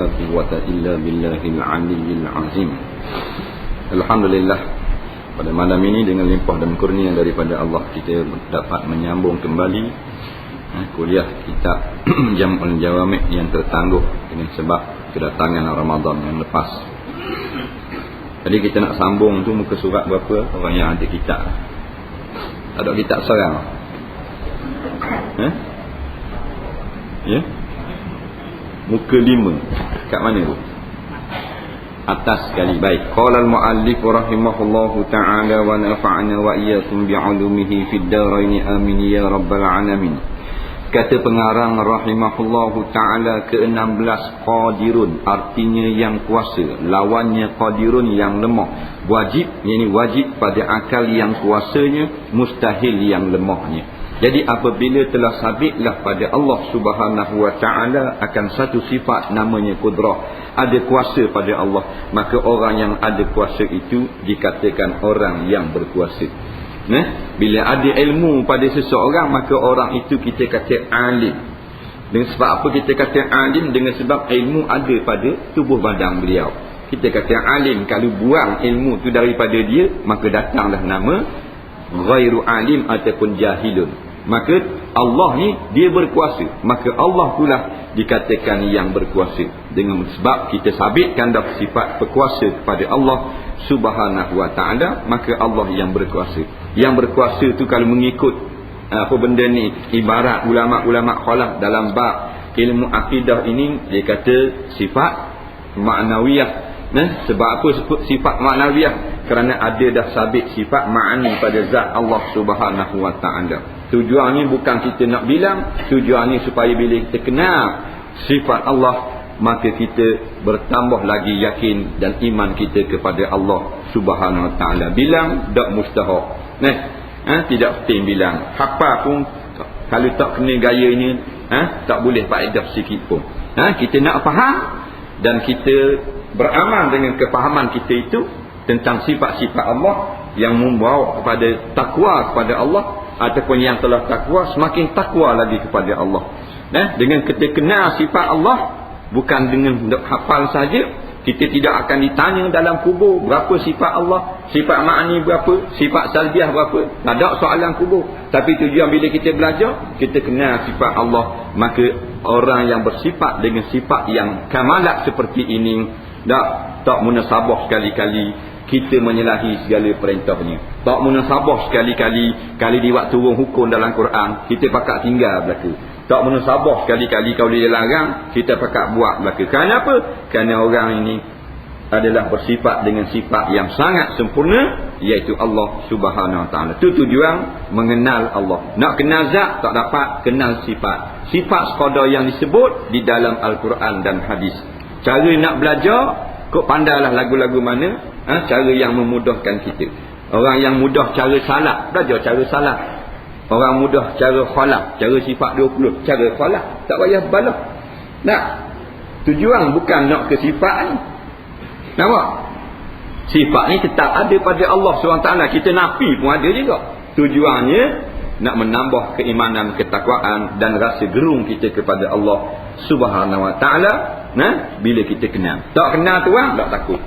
quwwata illa billahil aliyyil azim. Alhamdulillah, pada malam ini dengan limpah dan kurnia daripada Allah, kita dapat menyambung kembali kuliah kitab Jam'ul Jawami' yang tertangguh dengan sebab kedatangan Ramadan yang lepas. Jadi kita nak sambung tu muka surat berapa? Orang yang ada kitab, ada kitab serang. Ya? Muka 5. Kat mana tu? Atas sekali. Baik. Qala al-muallif rahimahullahu ta'ala wa nafa'ana wa iyyakum bi'ulumihi fid dharain amin ya rabbal alamin. Kata pengarang rahimahullahu ta'ala, ke-16 qadirun, artinya yang kuasa. Lawannya qadirun, yang lemah. Wajib, yakni wajib pada akal yang kuasanya, mustahil yang lemahnya. Jadi apabila telah sabitlah pada Allah Subhanahu wa ta'ala akan satu sifat namanya kudrah, ada kuasa pada Allah, maka orang yang ada kuasa itu dikatakan orang yang berkuasa. Bila ada ilmu pada seseorang, maka orang itu kita kata alim. Dengan sebab apa kita kata alim? Dengan sebab ilmu ada pada tubuh badan beliau. Kita kata alim, kalau buang ilmu itu daripada dia, maka datanglah nama ghairu alim ataupun jahilun. Maka Allah ni dia berkuasa, maka Allah pula dikatakan yang berkuasa. Dengan sebab kita sabitkan dah sifat berkuasa kepada Allah Subhanahu wa ta'ala, maka Allah yang berkuasa. Yang berkuasa tu kalau mengikut apa benda ni, ibarat ulama-ulama khalaf dalam bab ilmu akidah ini, dia kata sifat ma'nawiyah. Sebab apa sebut sifat ma'nawiyah? Kerana ada dah sabit sifat ma'ani pada zat Allah Subhanahu wa ta'ala. Tujuannya bukan kita nak bilang, tujuannya supaya bila kita kenal sifat Allah, maka kita bertambah lagi yakin dan iman kita kepada Allah Subhanahu wa ta'ala. Bilang tak mustahak. Tidak penting bilang. Hafal pun kalau tak kena gayanya, tak boleh faedah sikit pun. Kita nak faham dan kita beramal dengan kefahaman kita itu tentang sifat-sifat Allah yang membawa kepada takwa kepada Allah, ataupun yang telah takwa semakin takwa lagi kepada Allah. Dengan kita kenal sifat Allah, bukan dengan hafal saja, kita tidak akan ditanya dalam kubur berapa sifat Allah, sifat ma'ani berapa, sifat salbiah berapa. Tak ada soalan kubur. Tapi tujuan bila kita belajar, kita kenal sifat Allah, maka orang yang bersifat dengan sifat yang kamalat seperti ini, tak munasabah sekali-kali kita menyalahi segala perintahnya. Tak munasabah sekali-kali kalau dia buat turun hukum dalam Quran, kita pakat tinggal belaka. Tak munasabah sekali-kali kalau dia larang, kita pakat buat belaka. Kenapa? Kerana orang ini adalah bersifat dengan sifat yang sangat sempurna, iaitu Allah Subhanahu wa ta'ala. Itu tujuan mengenal Allah. Nak kenal zat tak dapat, kenal sifat. Sifat sekadar yang disebut di dalam Al-Quran dan hadis. Cara nak belajar, kau pandailah lagu-lagu mana cara yang memudahkan kita. Orang yang mudah cara salah, belajar cara salah. Orang mudah cara khalaf, cara sifat 20, cara khalaf, tak payah balah. Tujuan bukan nak ke sifat ni. Nampak? Sifat ni tetap ada pada Allah SWT. Kita nafi pun ada juga. Tujuannya nak menambah keimanan, ketakwaan dan rasa gerung kita kepada Allah Subhanahu wa ta'ala. Bila kita kenal. Tak kenal tu tak takut.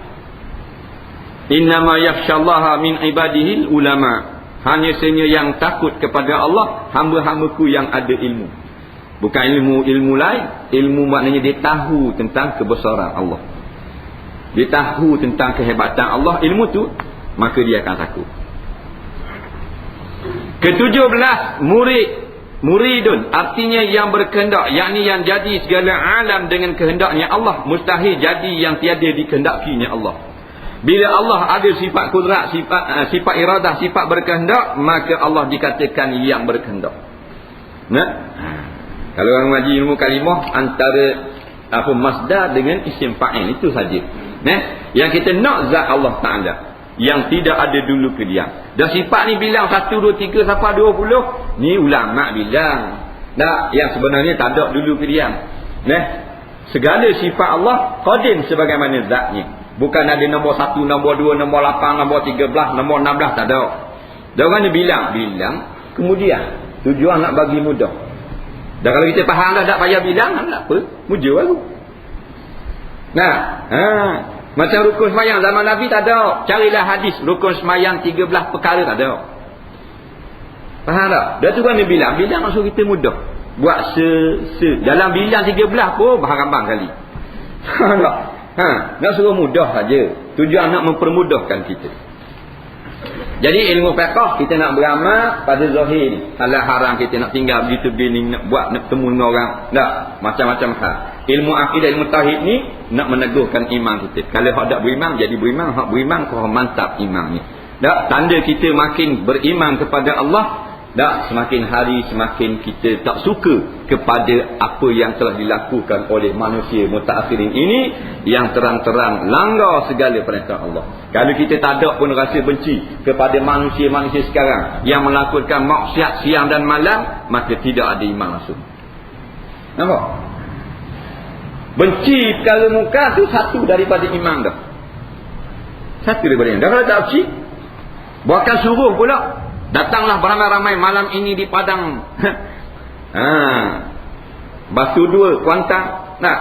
Innama yakhshallaha min ibadihi ulama. Hanya sahaja yang takut kepada Allah hamba-hambaku yang ada ilmu. Bukan ilmu lain. Ilmu maknanya dia tahu tentang kebesaran Allah, dia tahu tentang kehebatan Allah. Ilmu tu, maka dia akan takut. Ke-17 muridun, artinya yang berkehendak, yakni yang jadi segala alam dengan kehendaknya Allah. Mustahil jadi yang tiada dikehendakinya Allah. Bila Allah ada sifat kudrat, sifat iradah, sifat berkehendak, maka Allah dikatakan yang berkehendak. Kalau orang ngaji ilmu kalimah, antara masdar dengan isim fa'il, itu saja. Yang kita nak zat Allah Ta'ala yang tidak ada dulu kediam. Dan sifat ni bilang 1, 2, 3 sampai 20, ni ulama bilang. Yang sebenarnya tak ada dulu kediam. Segala sifat Allah qadim sebagaimana zatnya. Bukan ada nombor 1, nombor 2, nombor 8, nombor 13, nombor 16, tak ada. Dan orang ni bilang kemudian tujuan nak bagi mudah. Dan kalau kita faham dah tak payah bilang, apa? Mudah baru. Nah, macam rukun sembahyang zaman Nabi tak ada. Carilah hadis rukun sembahyang 13 perkara tak ada. Faham tak? Dah tu kan dia bilang maksud kita mudah. Buat dalam bilang 13 pun bahang-bahang kali. Faham tak? Nak suruh mudah saja. Tujuan nak mempermudahkan kita. Jadi ilmu fiqh kita nak beramal pada zahir ni. Halal haram kita nak tinggal begitu begini, nak buat, nak temu dengan orang. Tak, macam-macam hal. Ilmu akidah, ilmu tauhid ni nak meneguhkan iman kita. Kalau hak tak beriman jadi beriman, hak beriman kau mantap iman ni. Tak, tanda kita makin beriman kepada Allah. Tak, semakin hari semakin kita tak suka kepada apa yang telah dilakukan oleh manusia mutaakhirin ini yang terang-terang langgar segala perintah Allah. Kalau kita tak ada pun rasa benci kepada manusia-manusia sekarang yang melakukan maksiat siang dan malam, maka tidak ada iman langsung. Nampak? Benci perkara muka tu satu daripada iman dah. Satu daripada iman. Dah kalau tak benci, buatkan suruh pula. Datanglah beramai-ramai malam ini di Padang. Batu 2 Kuantan. Nah,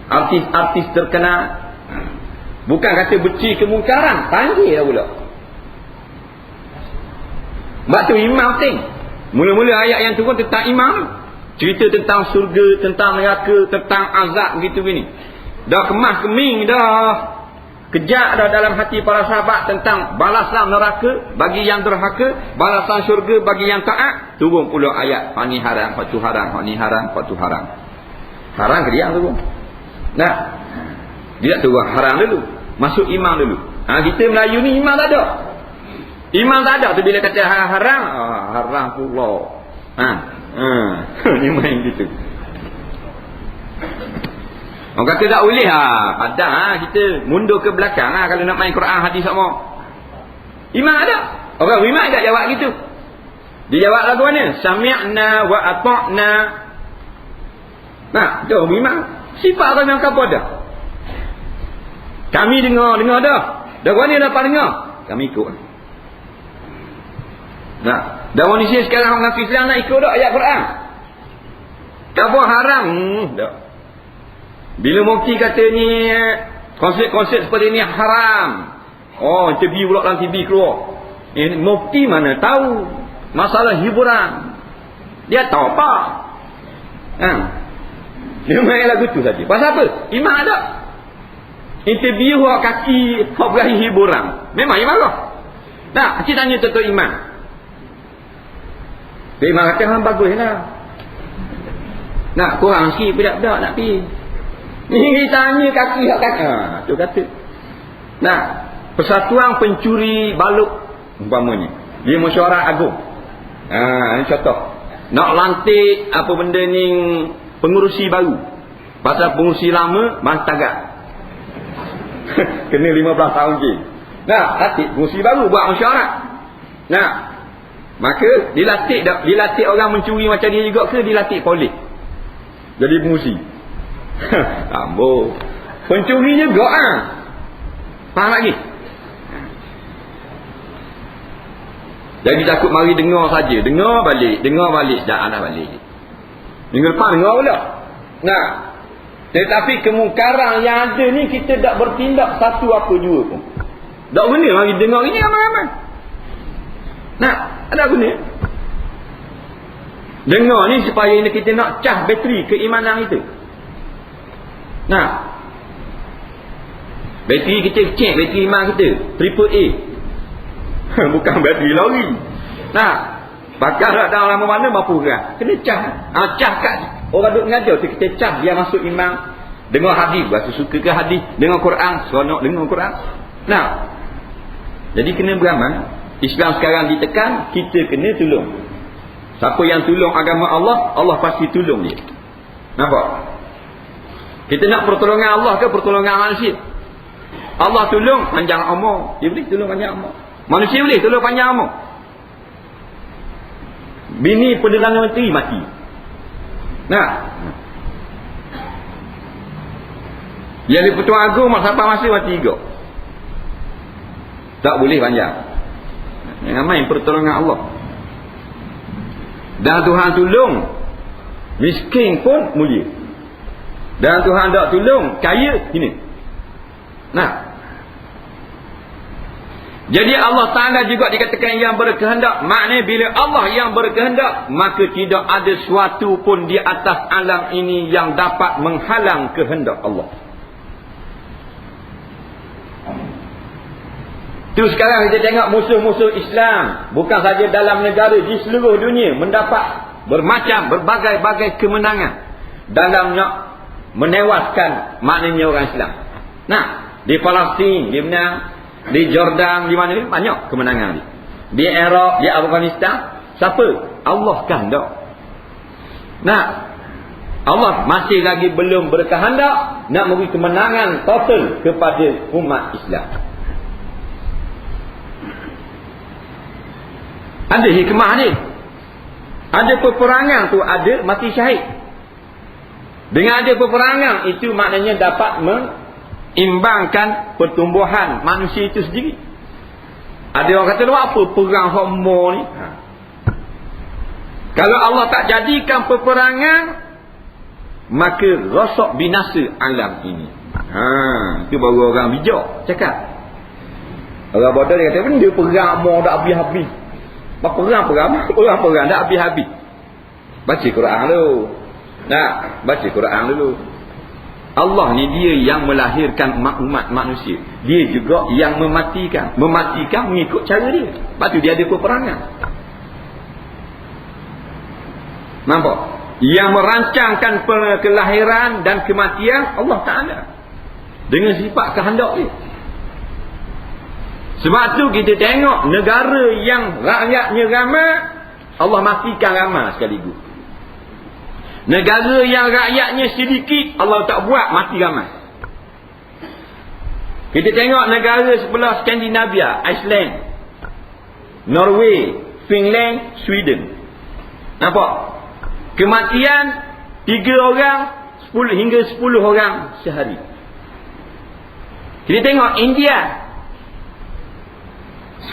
artis-artis terkenal. Bukan kata benci kemungkaran, panggil dah pula. Sebab tu iman penting. Mula-mula ayat yang turun tentang iman, cerita tentang surga, tentang neraka, tentang azab begitu gini. Dah kemas keming dah. Kejak dah dalam hati para sahabat tentang balasan neraka bagi yang derhaka, balasan syurga bagi yang taat. Turun pula ayat hak ni haram, hak tu haram, hak ni haram, hak tu haram. Haram ke dia turun? Nah, dia turun haram dulu, masuk iman dulu. Kita Melayu ni iman tak ada. Iman tak ada tu bila kata haram, haram pula. Ni main gitu. Orang kata tak boleh kita mundur ke belakang kalau nak main Quran hadis sama. Iman ada. Orang iman tak jawab gitu. Dia jawab lagu mana? Sami'na wa ata'na. Nah, tu iman. Sifat orang yang apa dah? Kami dengar dah. Dah mana dapat dengar? Kami ikut. Nah, dah manusia sekarang orang Islam nak ikut dak ayat Quran. Apa haram? Dak. Bila mufti kata ni konsep-konsep seperti ni haram. Interview pula dalam TV keluar. Mufti mana tahu masalah hiburan. Dia tahu apa? Dia main lagu tu saja. Pasal apa? Iman ada. Interview hak kaki hak berahi hiburan. Memang iman lah. Nah, kita tanya tentang iman. Dia iman kata hang baguslah. Nak kurang sikit budak-budak nak pergi. Ni tanya kaki hak kaki. Tu kata. Nah, Persatuan Pencuri Baluk umpamanya. Dia mesyuarat agung. Ini contoh. Nak lantik apa benda ni pengurusi baru. Pasal pengurusi lama mas tagak. Kena 15 tahun je. Nah, lantik pengurusi baru buat mesyuarat. Nah, maka dilatih orang mencuri macam dia juga ke dilatih polis? Jadi pengurusi. Ambo. Pencuri juga faham lagi? Jadi takut mari dengar saja. Dengar balik. Dah balik. Minggu depan dengar pula. Nah, tetapi kemungkaran yang ada ni kita tak bertindak satu apa dua pun. Tak guna mari dengar ini ramai-ramai. Nah, ada guna. Dengar ni supaya kita nak cas bateri keimanan kita. Nah, bateri kita cek bateri iman kita AAA. Bukan bateri lori. Nah, bakar datang lama mana mampu kan? Kena cas. Cas kat orang duk mengajar tu kita cas dia masuk iman. Dengar hadis, rasa suka ke hadis, dengar Quran, seronok dengar Quran. Nah, jadi kena beramal. Islam sekarang ditekan, kita kena tolong. Siapa yang tolong agama Allah, Allah pasti tolong dia. Nampak? Kita nak pertolongan Allah ke pertolongan manusia? Allah tolong panjang umur. Dia boleh tolong panjang umur. Manusia boleh tolong panjang umur. Bini Perdana Menteri mati. Nah. Yang di-Pertuan Agong masa mati juga. Tak boleh panjang. Yang main pertolongan Allah. Dan Tuhan tolong miskin pun mulia. Dan Tuhan tak tolong, kaya ini. Nah, jadi Allah Ta'ala juga dikatakan yang berkehendak. Maknanya bila Allah yang berkehendak, maka tidak ada sesuatu pun di atas alam ini yang dapat menghalang kehendak Allah. Tu sekarang kita tengok musuh-musuh Islam, bukan saja dalam negara, di seluruh dunia mendapat berbagai-bagai kemenangan dalam nak menewaskan maknanya orang Islam. Nah, di Palestin dia menang, di Jordan, di mana ni banyak kemenangan ni. Di Iraq, di Afghanistan, siapa? Allah kehendak. Nah, Allah masih lagi belum berkehendak nak memberi kemenangan total kepada umat Islam. Ada hikmah ni. Ada peperangan tu, ada mati syahid. Dengan ada peperangan itu maknanya dapat mengimbangkan pertumbuhan manusia itu sendiri. Ada orang kata, apa perang homo ni? Kalau Allah tak jadikan peperangan, maka rosak binasa alam ini. Itu baru orang bijak cakap. Orang bodoh dia kata, benda perang homo tak habis-habis. Perang tak habis-habis. Baca Quran dulu. Nah, baca Quran dulu. Allah ni dia yang melahirkan umat manusia. Dia juga yang mematikan. Mematikan mengikut cara dia. Lepas tu dia ada peperangan. Nampak? Yang merancangkan kelahiran dan kematian Allah Ta'ala. Dengan sifat kehendak dia. Sebab tu kita tengok negara yang rakyatnya ramai, Allah matikan ramai sekaligus. Negara yang rakyatnya sedikit, Allah tak buat mati ramai. Kita tengok negara sebelah Skandinavia, Iceland, Norway, Finland, Sweden. Nampak? Kematian 3 orang 10 hingga 10 orang sehari. Kita tengok India,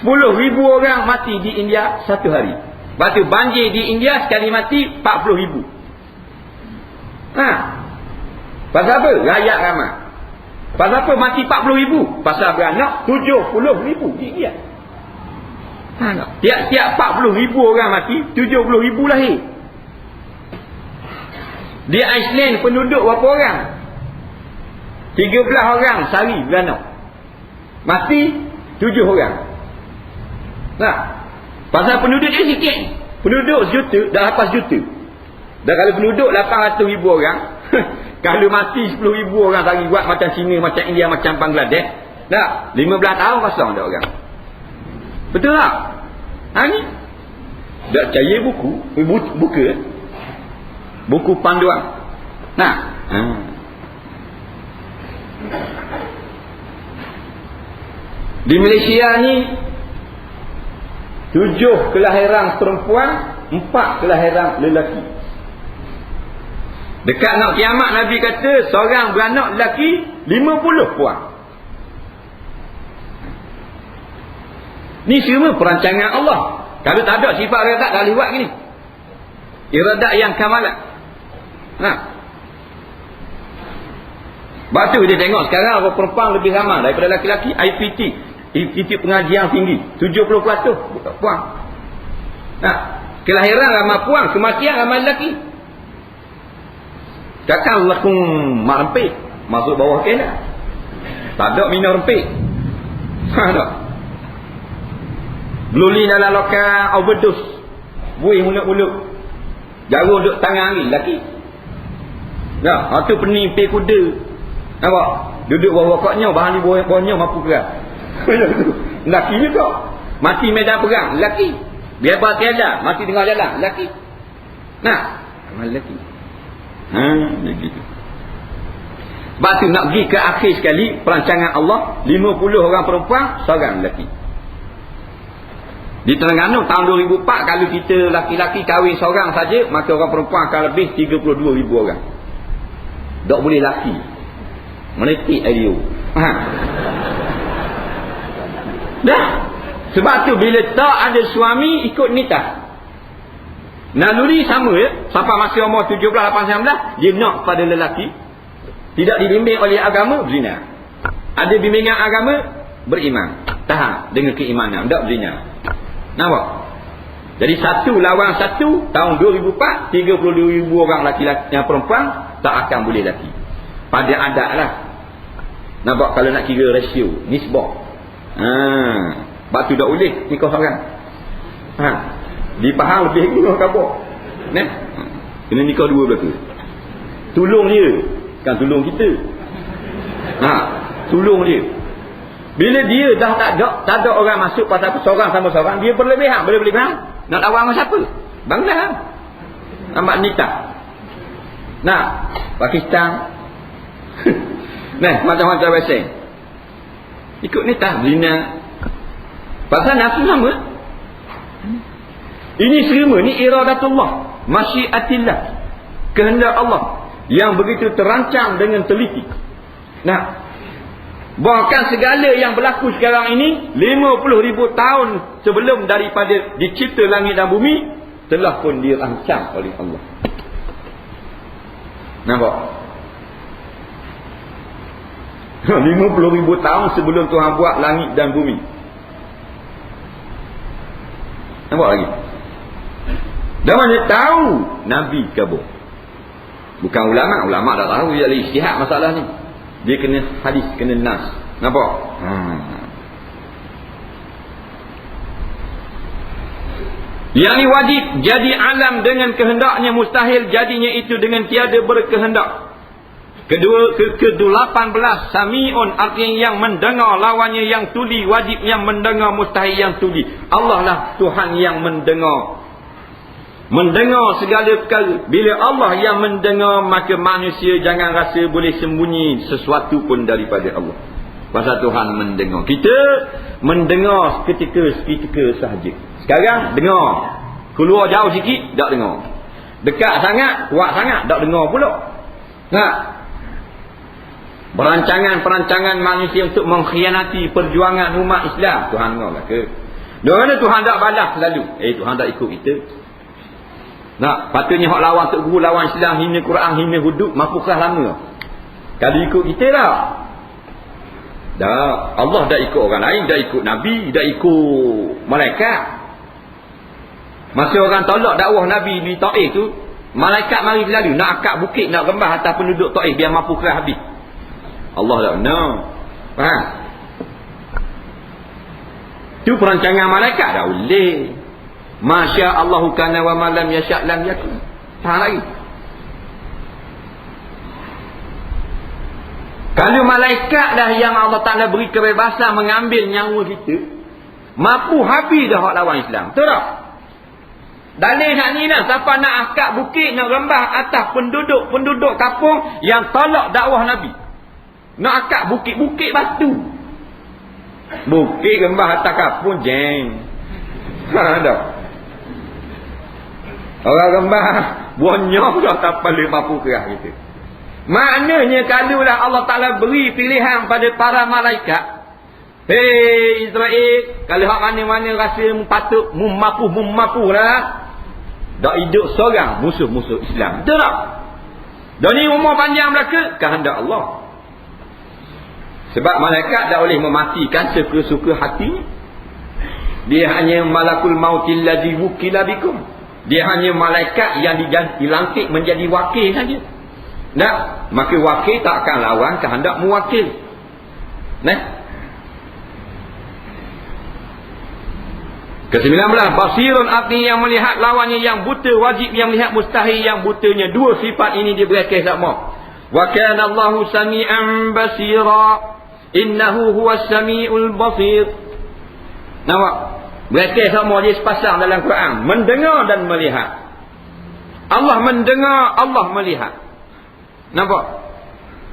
10,000 orang mati di India satu hari. Lepas tu banjir di India sekali mati 40,000. Pasal apa? Rakyat ramai. Pasal apa mati 40,000? Pasal beranak 70,000 di India. Tiap-tiap 40,000 orang mati, 70,000 lahir. Di Iceland penduduk berapa orang? 13 orang sehari beranak. Mati 7 orang. Pasal penduduk dia sikit. Penduduk juta, dah 8 juta. Dan kalau penduduk 800,000 orang, kalau mati 10,000 orang sehari, buat macam China, macam India, macam Bangladesh, dah 15 tahun kosong dah orang. Betul tak? Ni dah percaya buku buku panduan. Di Malaysia ni 7 kelahiran perempuan, 4 kelahiran lelaki. Dekat nak kiamat Nabi kata seorang beranak lelaki 50 puan. Ni semua perancangan Allah. Kalau tak ada sifat iradat dah lewat gini. Iradat yang kamalat. Sebab tu dia tengok sekarang orang perempuan lebih ramai daripada lelaki-lelaki. IPT, Institut Pengajian Tinggi, 70% puan. Kelahiran ramai puan, kematian ramai lelaki. Takkan lakung mak rempit masuk bawah kena. Tak ada minum rempit. Tak. Bluli dalam lokal overdose. Buih mulut-mulut. Jarum duduk tangan ni lelaki. Tu pening pay kuda. Nampak? Duduk bawah pokoknya, bahan di bawahnya mampu gerak. Lelaki juga. Mati medan perang, lelaki. Biar tiada, mati tengah jalan, lelaki. Lelaki. Begitu. Sebab tu nak pergi ke akhir sekali perancangan Allah, 50 orang perempuan, seorang lelaki. Di Terengganu tahun 2004, kalau kita laki-laki kahwin seorang saja, maka orang perempuan akan lebih 32,000 orang. Tak boleh laki. Meletik air. Dah. Sebab tu bila tak ada suami ikut nikah. Naluri sama ya. Sampai masih umur 17, 18, 19, dia nak pada lelaki. Tidak dibimbing oleh agama, berzina. Ada bimbingan agama, beriman. Tahan dengan keimanan, tak berzina. Nampak? Jadi 1 lawan 1 tahun 2004, 32,000 orang laki-laki yang perempuan tak akan boleh laki. Pada adat lah. Nampak kalau nak kira rasio, nisbah. Sebab tu tak boleh nikah orang. Di Pahang lebih guna kabur. Nah, kena nikah 2 belaka. Tolong dia, bukan tolong kita. Tolong dia. Bila dia dah tak ada orang masuk pasal seorang sama seorang, dia berlebihan. Boleh berlebihan. Nak lawan dengan siapa? Bangladesh. Nampak nikah. Pakistan. Nah, macam-macam bahasa. Ikut nikah, zina. Pasal nafsu sama. Ini serima, ni iradatullah, masyiatillah, kehendak Allah yang begitu terancang dengan teliti. Bahkan segala yang berlaku sekarang ini 50,000 tahun sebelum daripada dicipta langit dan bumi telah pun dirancang oleh Allah. Nampak? 50,000 tahun sebelum Tuhan buat langit dan bumi. Nampak lagi? Dan mana tahu Nabi kabur. Bukan ulama. Ulama tak tahu, dia lagi ijtihad masalah ni. Dia kena hadis, kena nas. Nampak? Yang ini wajib jadi alam dengan kehendaknya, mustahil jadinya itu dengan tiada berkehendak. Ke-18 sami'un, artinya yang mendengar, lawannya yang tuli, wajib yang mendengar, mustahil yang tuli. Allah lah Tuhan yang mendengar. Mendengar segala perkara. Bila Allah yang mendengar, maka manusia jangan rasa boleh sembunyi sesuatu pun daripada Allah. Pasal Tuhan mendengar. Kita mendengar seketika sahaja. Sekarang dengar. Keluar jauh sikit, tak dengar. Dekat sangat, kuat sangat, tak dengar pula. Perancangan manusia untuk mengkhianati perjuangan umat Islam, Tuhan dengar lah ke? Kerana Tuhan tak balas selalu. Tuhan tak ikut kita. Patutnya hak lawan Tok Guru, lawan Islam, hina Quran, hina hudud, mampukah lama. Kalau ikut kita lah. Allah dah ikut orang lain, dah ikut Nabi, dah ikut malaikat. Masa orang tolak dakwah Nabi di Taif tu, malaikat mari selalu nak akak bukit, nak rembah atas penduduk Taif biar mampu kerah habis. Allah tak benar. Faham? Itu perancangan malaikat dah boleh. Masya Allahu kana wa ma lam yasha' lam yakun. Faham lagi? Kalau malaikat dah yang Allah Ta'ala beri kebebasan mengambil nyawa kita, mampu habis dah hak lawan Islam. Betul tak? Dalil nak ni lah. Siapa nak akak bukit, nak rembah atas penduduk kampung yang tolak dakwah Nabi. Nak akak bukit batu. Bukit rembah atas kampung, jeng. Ada. Orang rembah bonyok dah tak boleh mampu kerah kita. Maknanya kalau lah Allah Ta'ala beri pilihan pada para malaikat, hei Israel, kalau hak mana-mana rasa patut mampu lah, dah hidup seorang musuh-musuh Islam. Betul tak? Dan ni umur panjang belaka kehendak Allah. Sebab malaikat tak boleh mematikan suka-suka hatinya. Dia hanya malakul mautil ladzi wukila bikum. Dia hanya malaikat yang dilantik menjadi wakil saja. Maka wakil tak akan lawan kehendak muwakil. Ke-19, basirun, artinya yang melihat, lawannya yang buta, wajib yang melihat, mustahil yang butanya. Dua sifat ini diberikan sama. Wa kana Allahu sami'an basira, innahu huwas sami'ul basir. Nampak? Mereka sama dia sepasang dalam Quran. Mendengar dan melihat. Allah mendengar, Allah melihat. Nampak?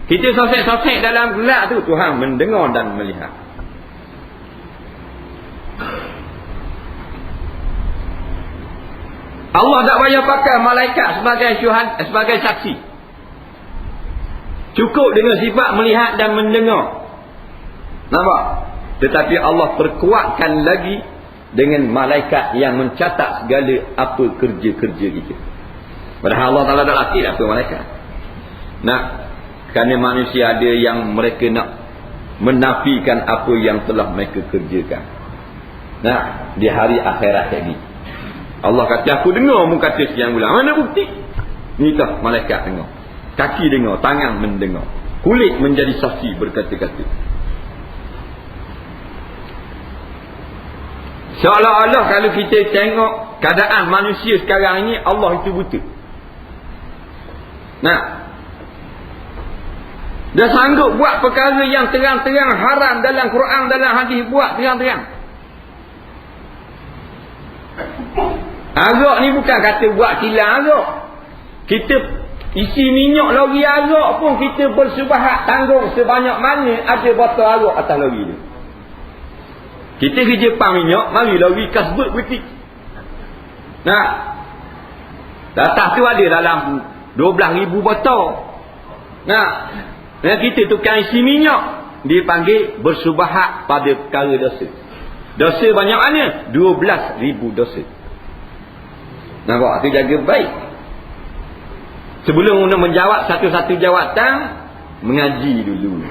Kita sosek-sosek dalam gelak tu, Tuhan mendengar dan melihat. Allah tak payah pakai malaikat sebagai saksi. Cukup dengan sifat melihat dan mendengar. Nampak? Tetapi Allah perkuatkan lagi dengan malaikat yang mencatat segala apa kerja-kerja kita. Padahal Allah Ta'ala dah latih apa malaikat. Kerana manusia ada yang mereka nak menafikan apa yang telah mereka kerjakan. Nah, di hari akhirat tadi Allah kata, aku dengar mu kata sekian bulan. Mana bukti? Ni tah malaikat dengar, kaki dengar, tangan mendengar, kulit menjadi saksi berkata-kata. Seolah-olah kalau kita tengok keadaan manusia sekarang ini, Allah itu buta. Nah, dia sanggup buat perkara yang terang-terang haram dalam Quran, dalam hadis, buat terang-terang. Arak ni bukan kata buat kilang arak. Kita isi minyak lori arak pun kita bersubahat tanggung sebanyak mana ada botol arak atas lori tu. Kita kerja pam minyak, mari lori kasbut betik. Nah, datang tu ada dalam 12,000 botol. Nah, dan kita tukang isi minyak, dia panggil bersubahat pada perkara dosa. Dosa banyak mana? 12,000 dosa. Nampak? Tu jaga baik. Sebelum nak menjawab satu-satu jawatan, mengaji dulu.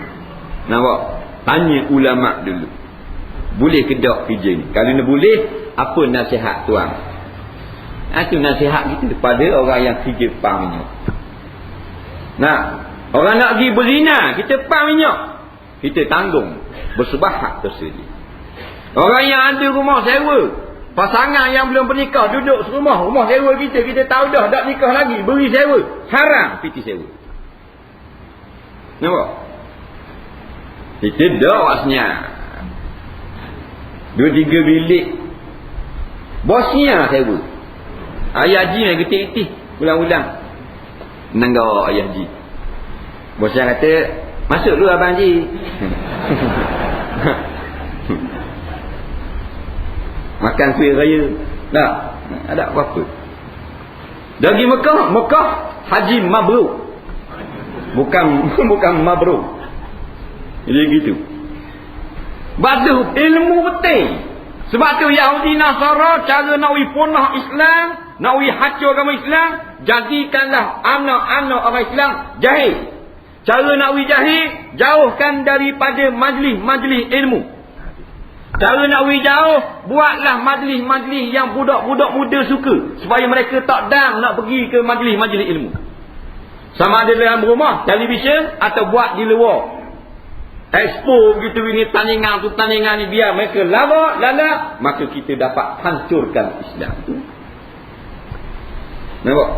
Nampak? Tanya ulama dulu. Boleh ke tak kerja ni? Kalau nak boleh, apa nasihat tuan? Itu nasihat kita kepada orang yang kerja pam minyak. Nah, orang nak pergi berzina, kita pam minyak, kita tanggung bersubahat dosa dia. Orang yang ada rumah sewa, pasangan yang belum bernikah duduk serumah, rumah sewa kita tahu dah tak nikah lagi, beri sewa, haram piti sewa. Nampak? Kita dah maksudnya 2-3 bilik bosnya sewa. Ayah Haji yang getik-getik ulang-ulang nenggak Ayah Haji. Bosnya kata, masuk dulu Abang Haji. Makan kuih raya. Tak ada apa-apa. Dah pergi Mekah haji mabrur. Bukan mabrur. Jadi gitu. Badu ilmu betul. Sebab tu Yahudi Nasara cara nak punah Islam, nak hancur agama Islam, jadikanlah anak-anak orang Islam jahil. Cara nak jahil, jauhkan daripada majlis-majlis ilmu. Cara nak jauh, buatlah majlis-majlis yang budak-budak muda suka, supaya mereka tak dam nak pergi ke majlis-majlis ilmu. Sama ada dalam rumah, televisyen, atau buat di luar. Expo gitu ini, tandingan tu tandingan ni, biar mereka lala, maka kita dapat hancurkan Islam tu. Nampak?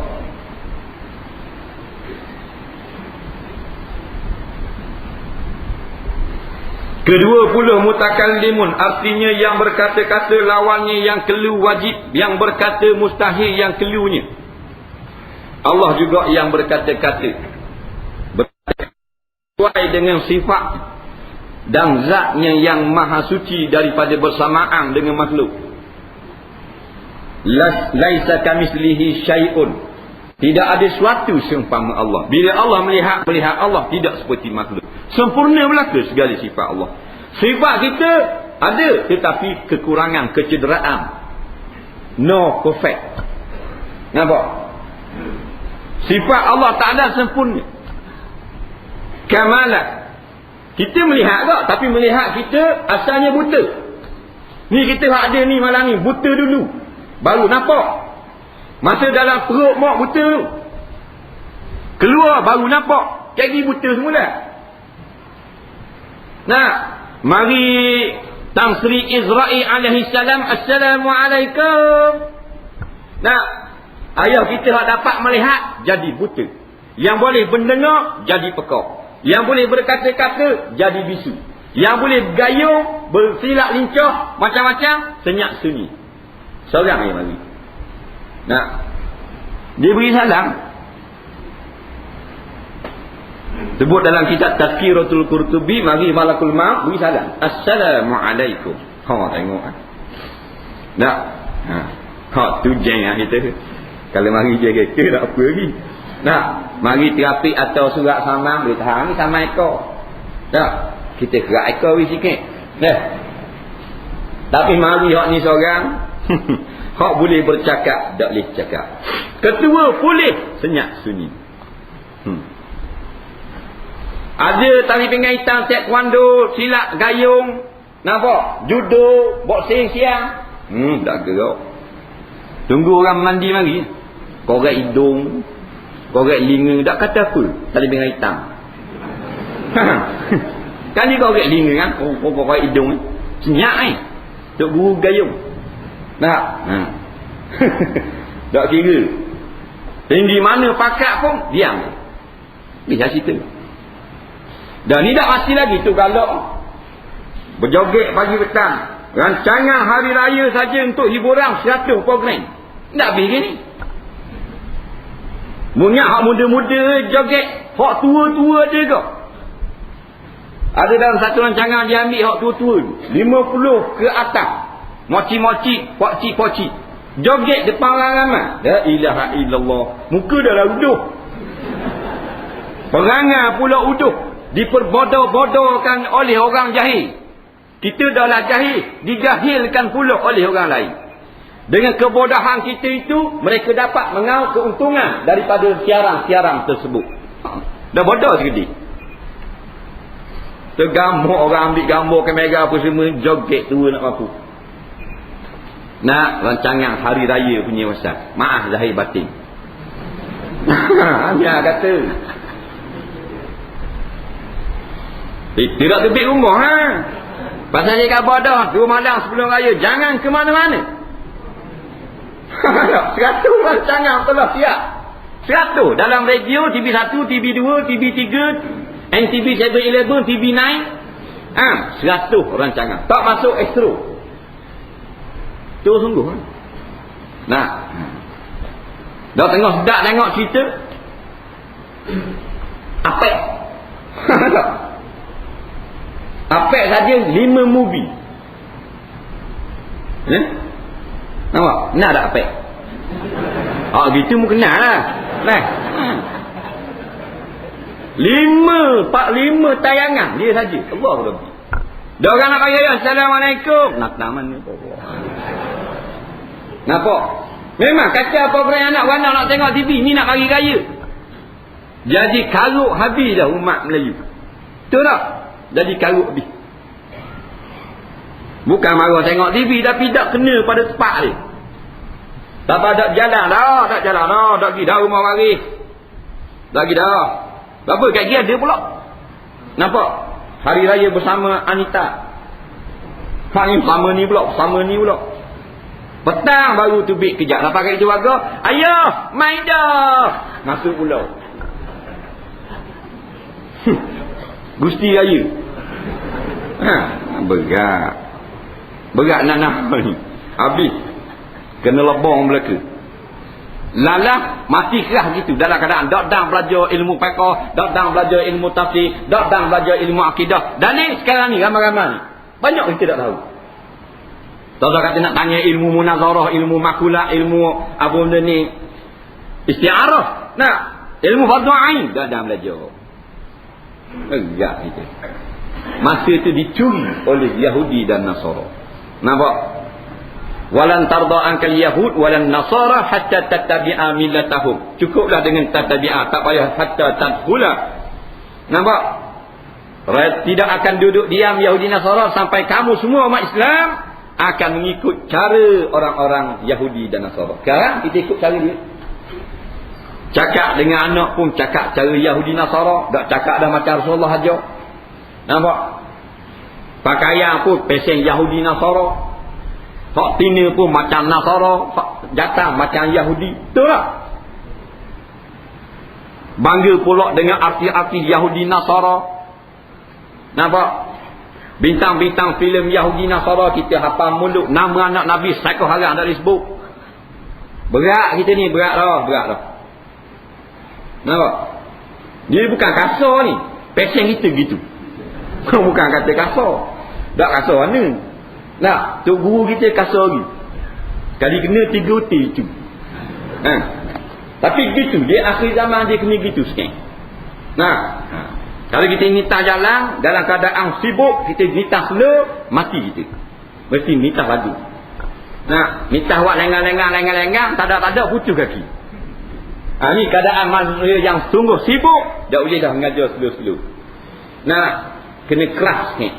Kedua puluh mutakallimun, artinya yang berkata-kata, lawannya yang kelu wajib, yang berkata mustahil yang kelunya. Allah juga yang berkata-kata sesuai dengan sifat dan zatnya yang maha suci daripada bersamaan dengan makhluk. Laisa kamislihi syai'un, tidak ada suatu seumpama Allah. Bila Allah melihat Allah tidak seperti makhluk. Sempurna belaka segala sifat Allah. Sifat kita ada, tetapi kekurangan, kecederaan. No perfect. Nampak? Sifat Allah tak ada sempurna. Kamalat. Kita melihat tak, tapi melihat kita asalnya buta. Ni kita ada ni malam ni, buta dulu, baru nampak. Masa dalam perut mak buta, keluar baru nampak, jadi buta semula. Nah, mari Tan Sri Israel alaihi salam, Assalamualaikum. Nah, ayah kita dapat melihat jadi buta. Yang boleh mendengar jadi pekak. Yang boleh berkata-kata jadi bisu. Yang boleh bergayung, bersilap lincah, macam-macam, senyap sunyi. Seorang yang mari. Nah, dia beri salam. Sebut dalam kitab Tazkiratul Qurtubi, mari malakul maut beri salam. Assalamualaikum. Tengok. Nah, tu jeng kita. Kalau mari jaga ke tak apa lagi. Nah, mari terapi atau surat samang boleh tahan ni sama ekor. Tak, kita kerak ekor sikit. Dah. Tapi mari hak ni seorang hak boleh bercakap, tak boleh cakap. Ketua boleh senyap sunyi. Ada tali pinggang hitam, taekwondo, silat gayung, nampak? Judo, boxing siang. Tak gerak. Tunggu orang mandi mari. Korek hidung, korek telinga, tak kata apa. Tali pinggang hitam. Kan dia korek telinga kan? Korek hidung. Senyap Tok guru gayung. Tak? Tak kira. Tinggi mana pakat pun, diam. Bisa cerita. Dan ni tak pasti lagi tu kalau berjoget pagi petang. Rancangan hari raya saja untuk hiburan 100 program. Tak habis gini. Punya hak muda-muda joget, hak tua-tua dia ke? Ada dalam satu rancangan dia ambil hak tua-tua 50 ke atas. Moci-moci, poci-poci. Joget depan orang ramai. La ilaha illallah. Muka dah lah uduh. Perangai pula uduh. Diperbodoh-bodohkan oleh orang jahil. Kita dah lah jahil. Dijahilkan pula oleh orang lain. Dengan kebodohan kita itu, mereka dapat mengaut keuntungan daripada siaran-siaran tersebut. Dah bodoh sekali. Tergambar orang ambil gambar kamera apa semua, joget tua nak mampu. Nak rancangan hari raya punya masa. Maaf zahir batin. Dia kata. Tidak terbit rumah Pasal dia kata bodoh 2 malam sebelum raya. Jangan ke mana-mana. 100 rancangan telah siap. 100 dalam radio, TV1, TV2, TV3, NTV 711, TV9. 100 rancangan. Tak masuk extra. Tu sungguh. Nah. Dah tengok sedap tengok cerita. Apek. Apek saja 5 movie. Nampak? Nak tak apek? Gitu mu kenal lah. Nah. 5 tayangan dia saja. Allah Rabbi. Dah orang nak kaya, Assalamualaikum. Nak taman ni apa? Nampak? Memang kacau program anak warna nak tengok TV ni nak bagi kaya. Jadi karuk habis dah umat Melayu. Betul tak? Jadi karuk habis. Bukan marah tengok TV tapi tak kena pada tempat dia. Tak ada jalan dah, tak jalan dah, tak pergi dah rumah waris. Tak pergi dah. Apa kat dia ada pula. Nampak? Hari raya bersama Anita. Hak ni sama ni pula. Petang baru terbit kejap. Lepas kat itu warga, ayah, main dah. Masuk pula. Gusti raya. Berat nak ni. Habis. Kena lebong belaka. Lalah mati kerah gitu dalam keadaan dok-dang belajar ilmu fiqh, dok-dang belajar ilmu tafsir, dok-dang belajar ilmu akidah. Dalil sekarang ni ramai-ramai ni. Banyak kita tak tahu. Tahu kata nak tanya ilmu munazarah, ilmu makulah, ilmu apa benda ni isti'arah. Nah, ilmu fardhu ain dok-dang belajar. Enggak itu. Masa itu dicuri oleh Yahudi dan Nasara. Nampak? Walan tarda ankal yahud walan nasara hatta tattabi'a millatahum. Cukuplah dengan tattabi'a, tak payah hatta tadkhula. Nampak? Tidak akan duduk diam Yahudi Nasara sampai kamu semua umat Islam akan mengikut cara orang-orang Yahudi dan Nasara. Sekarang kita ikut cara dia. Cakap dengan anak pun cakap cara Yahudi Nasara, tak cakap dah macam Rasulullah aja. Nampak? Pakaian pun pesen Yahudi Nasara. Hak tina pun macam Nasara, datang macam Yahudi. Betul tak? Bangga pula dengan arti-arti Yahudi Nasara. Nampak? Bintang-bintang filem Yahudi Nasara kita hafal mulut. Nama anak Nabi Saikoh Haram tak disebut. Berat kita ni, berat dah. Nampak? Dia bukan kasar ni. Passion kita gitu. Bukan kata kasar. Tak kasar mana? Nah, tu guru kita kasar lagi. Kali kena 3 otik tu. Tapi gitu, dia akhir zaman dia kena gitu sikit. Nah, kalau kita nitah jalan dalam keadaan sibuk, kita nitah slow, mati kita. Mesti nitah lagi. Nah, nitah buat lengang, tak ada putus kaki. Ni keadaan manusia yang sungguh sibuk, tak boleh dah mengajar slow-slow. Nah, kena keras ni.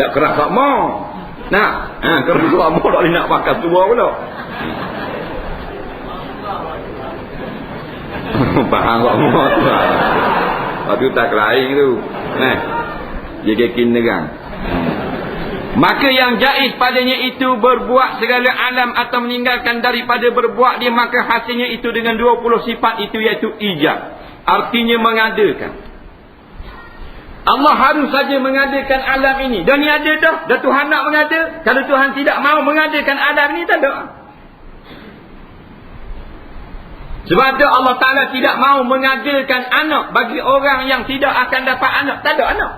Tak keras tak mau. Nah, kalau keras mau tak boleh nak pakai tua pula. Faham tak mau tu. Waktu tak lain tu. Nah. Dia kekin negang. Maka yang jaiz padanya itu berbuat segala alam atau meninggalkan daripada berbuat dia, maka hasilnya itu dengan 20 sifat itu, iaitu ijab. Artinya mengadakan. Allah harus saja mengadakan alam ini. Dan ni ada dah Tuhan nak mengada. Kalau Tuhan tidak mau mengadakan alam ini, tak ada. Sebab tu Allah Ta'ala tidak mau mengadakan anak bagi orang yang tidak akan dapat anak. Tak ada anak.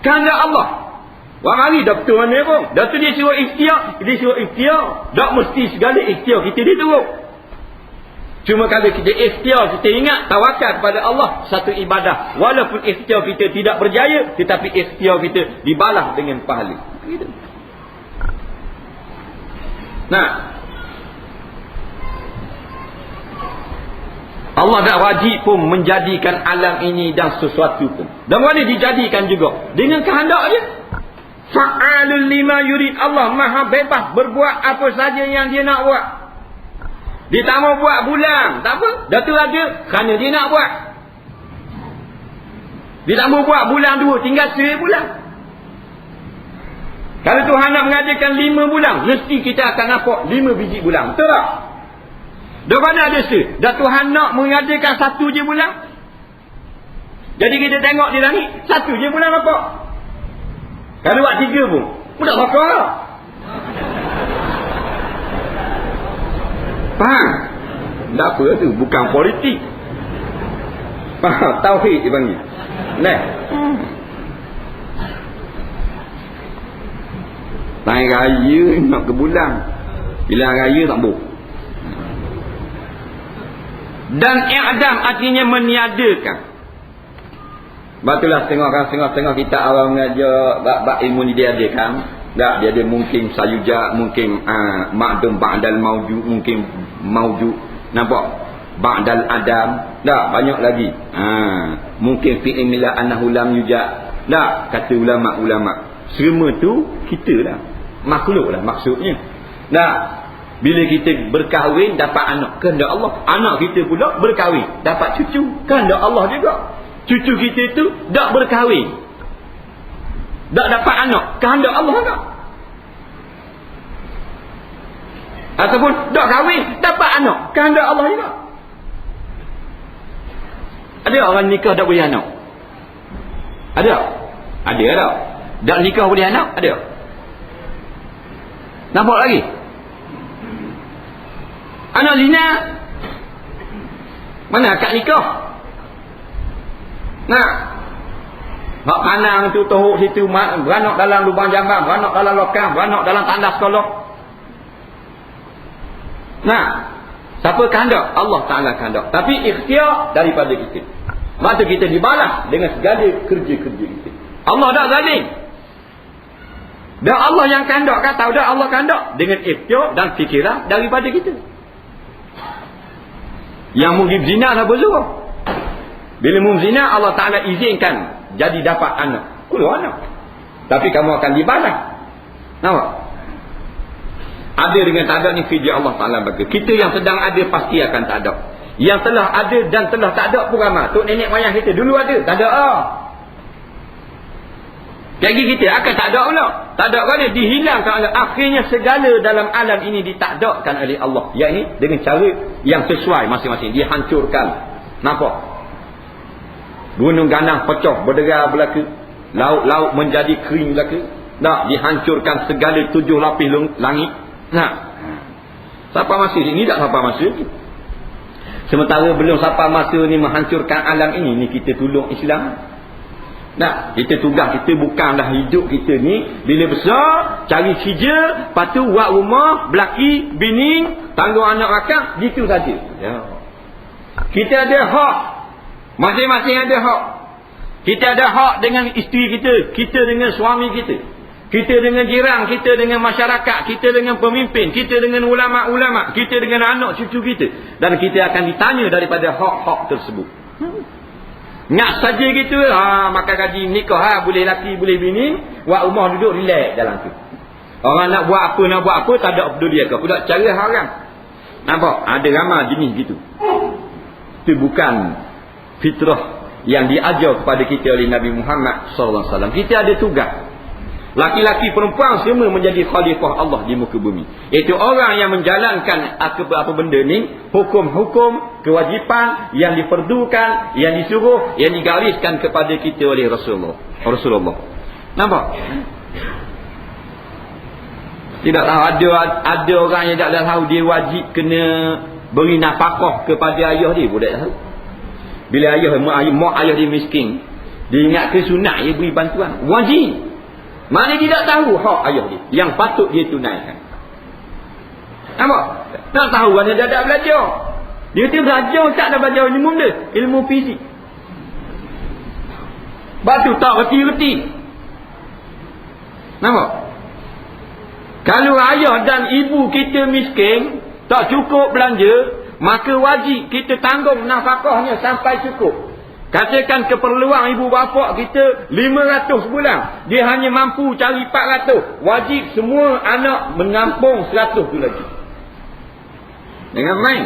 Kerana Allah. Wang hari dah betul mana pun. Dah tu dia suruh ikhtiar. Dia suruh ikhtiar. Tak mesti segala ikhtiar kita diturut. Cuma kalau kita ikhtiar, kita ingat tawakal kepada Allah, satu ibadah. Walaupun ikhtiar kita tidak berjaya, tetapi ikhtiar kita dibalas dengan pahala. Gitu. Nah, Allah tak wajib pun menjadikan alam ini dan sesuatu pun. Dan mana dijadikan juga? Dengan kehendak dia. Fa'alul lima yurid. Allah maha bebas berbuat apa saja yang dia nak buat. Dia tak mau buat bulan, tak apa. Dah tu ada kerana dia nak buat. Dia tak mau buat bulan 2, tinggal 1 bulan. Kalau Tuhan nak mengadakan 5 bulan, mesti kita akan nampak 5 biji bulan. Betul tak? Dah mana ada dah Tuhan nak mengadakan 1 je bulan. Jadi kita tengok di langit, 1 je bulan nampak. Kalau buat 3 pun, tak bakal lah. Faham? Tak apa tu, bukan politik. Faham? Tauhid dia panggil. Nah. Tahun raya nak ke bulan. Bila raya tak boleh. Dan i'dam artinya meniadakan. Batulah setengah kita orang mengajar bab ilmu ni dia adakan. Tak, dia ada mungkin sayuja, mungkin ma'dum ba'dal mawjud, mungkin mawjud. Nampak? Ba'dal adam. Tak, banyak lagi. Mungkin fi ilmillah annahu lam yujad. Tak, kata ulama-ulama. Semua tu kita lah. Makhluk lah maksudnya. Tak, bila kita berkahwin dapat anak, kehendak Allah. Anak kita pula berkahwin dapat cucu, kehendak Allah juga. Cucu kita tu tak berkahwin, tak dapat anak, kehendak Allah juga. Ataupun tak kahwin dapat anak, kehendak Allah juga. Ada orang nikah tak boleh anak? Ada? Ada tak? Tak nikah boleh anak? Ada? Nampak lagi? Anak zina mana akad nikah? Nah, hak panang tu teruk situ, beranak dalam lubang jambang, beranak dalam lokang, beranak dalam tandas sekolah. Nah, siapa kehendak? Allah Ta'ala kehendak. Tapi ikhtiar daripada kita. Maka kita dibalas dengan segala kerja-kerja kita. Allah tak zalim. Dan Allah yang kehendak, kata dah Allah kehendak dengan ikhtiar dan fikiran daripada kita. Yang mungkin zina tak boleh. Bila muzina Allah Ta'ala izinkan jadi dapat anak, keluar anak. Tapi kamu akan dibalas. Nampak? Ada dengan tak ada ni fiji Allah Ta'ala bagi. Kita yang sedang ada pasti akan tak ada. Yang telah ada dan telah tak ada pun ramai. Tok nenek moyang kita dulu ada, tak ada Lagi kita akan tak ada pula. Tak ada kan dia dihilangkan oleh. Akhirnya segala dalam alam ini ditakdakan oleh Allah. Yang ini dengan cara yang sesuai masing-masing. Dihancurkan. Nampak? Gunung ganang pecah, berderai belaka. Laut menjadi kering belaka. Tak, dihancurkan segala 7 lapis langit. Nah, siapa masa ini tak siapa masa ni. Sementara belum siapa masa ni menghancurkan alam ini, ni kita tolong Islam. Nah, kita tugas kita bukanlah hidup kita ni bila besar cari kerja, lepas tu buat rumah, belaki, bini, tanggung anak rakam, gitu saja. Ya. Kita ada hak. Masing-masing ada hak. Kita ada hak dengan isteri kita, kita dengan suami kita, kita dengan jiran, kita dengan masyarakat, kita dengan pemimpin, kita dengan ulama-ulama, kita dengan anak cucu kita. Dan kita akan ditanya daripada hak-hak tersebut. Nak saja gitu, makan gaji nikah, boleh laki, boleh bini, buat rumah duduk relax dalam tu. Orang nak buat apa, tak ada peduli dia. Kau tak cara haram. Nampak? Ada ramai jenis gitu. Itu bukan fitrah yang diajar kepada kita oleh Nabi Muhammad SAW. Kita ada tugas. Laki-laki perempuan semua menjadi khalifah Allah di muka bumi. Itu orang yang menjalankan apa benda ni, hukum-hukum, kewajipan yang diperdukan, yang disuruh, yang digariskan kepada kita oleh Rasulullah. Nampak? Tidak tahu, ada orang yang tak tahu dia wajib kena beri nafkah kepada ayah dia pun tak tahu. Bila mak ayah dia miskin, dia ingat ke sunat dia beri bantuan. Wajib. Mana dia tak tahu hak ayah dia yang patut dia tunaikan. Nampak? Tak tahu mana dia tak belajar. Dia kata belajar tak ada belajar ilmu dia, ilmu fizik. Batu tak reti-reti. Nampak? Kalau ayah dan ibu kita miskin, tak cukup belanja, maka wajib kita tanggung nafkahnya sampai cukup. Katakan keperluan ibu bapa kita 500 sebulan, dia hanya mampu cari 400. Wajib semua anak menampung 100 tu lagi. Jangan main.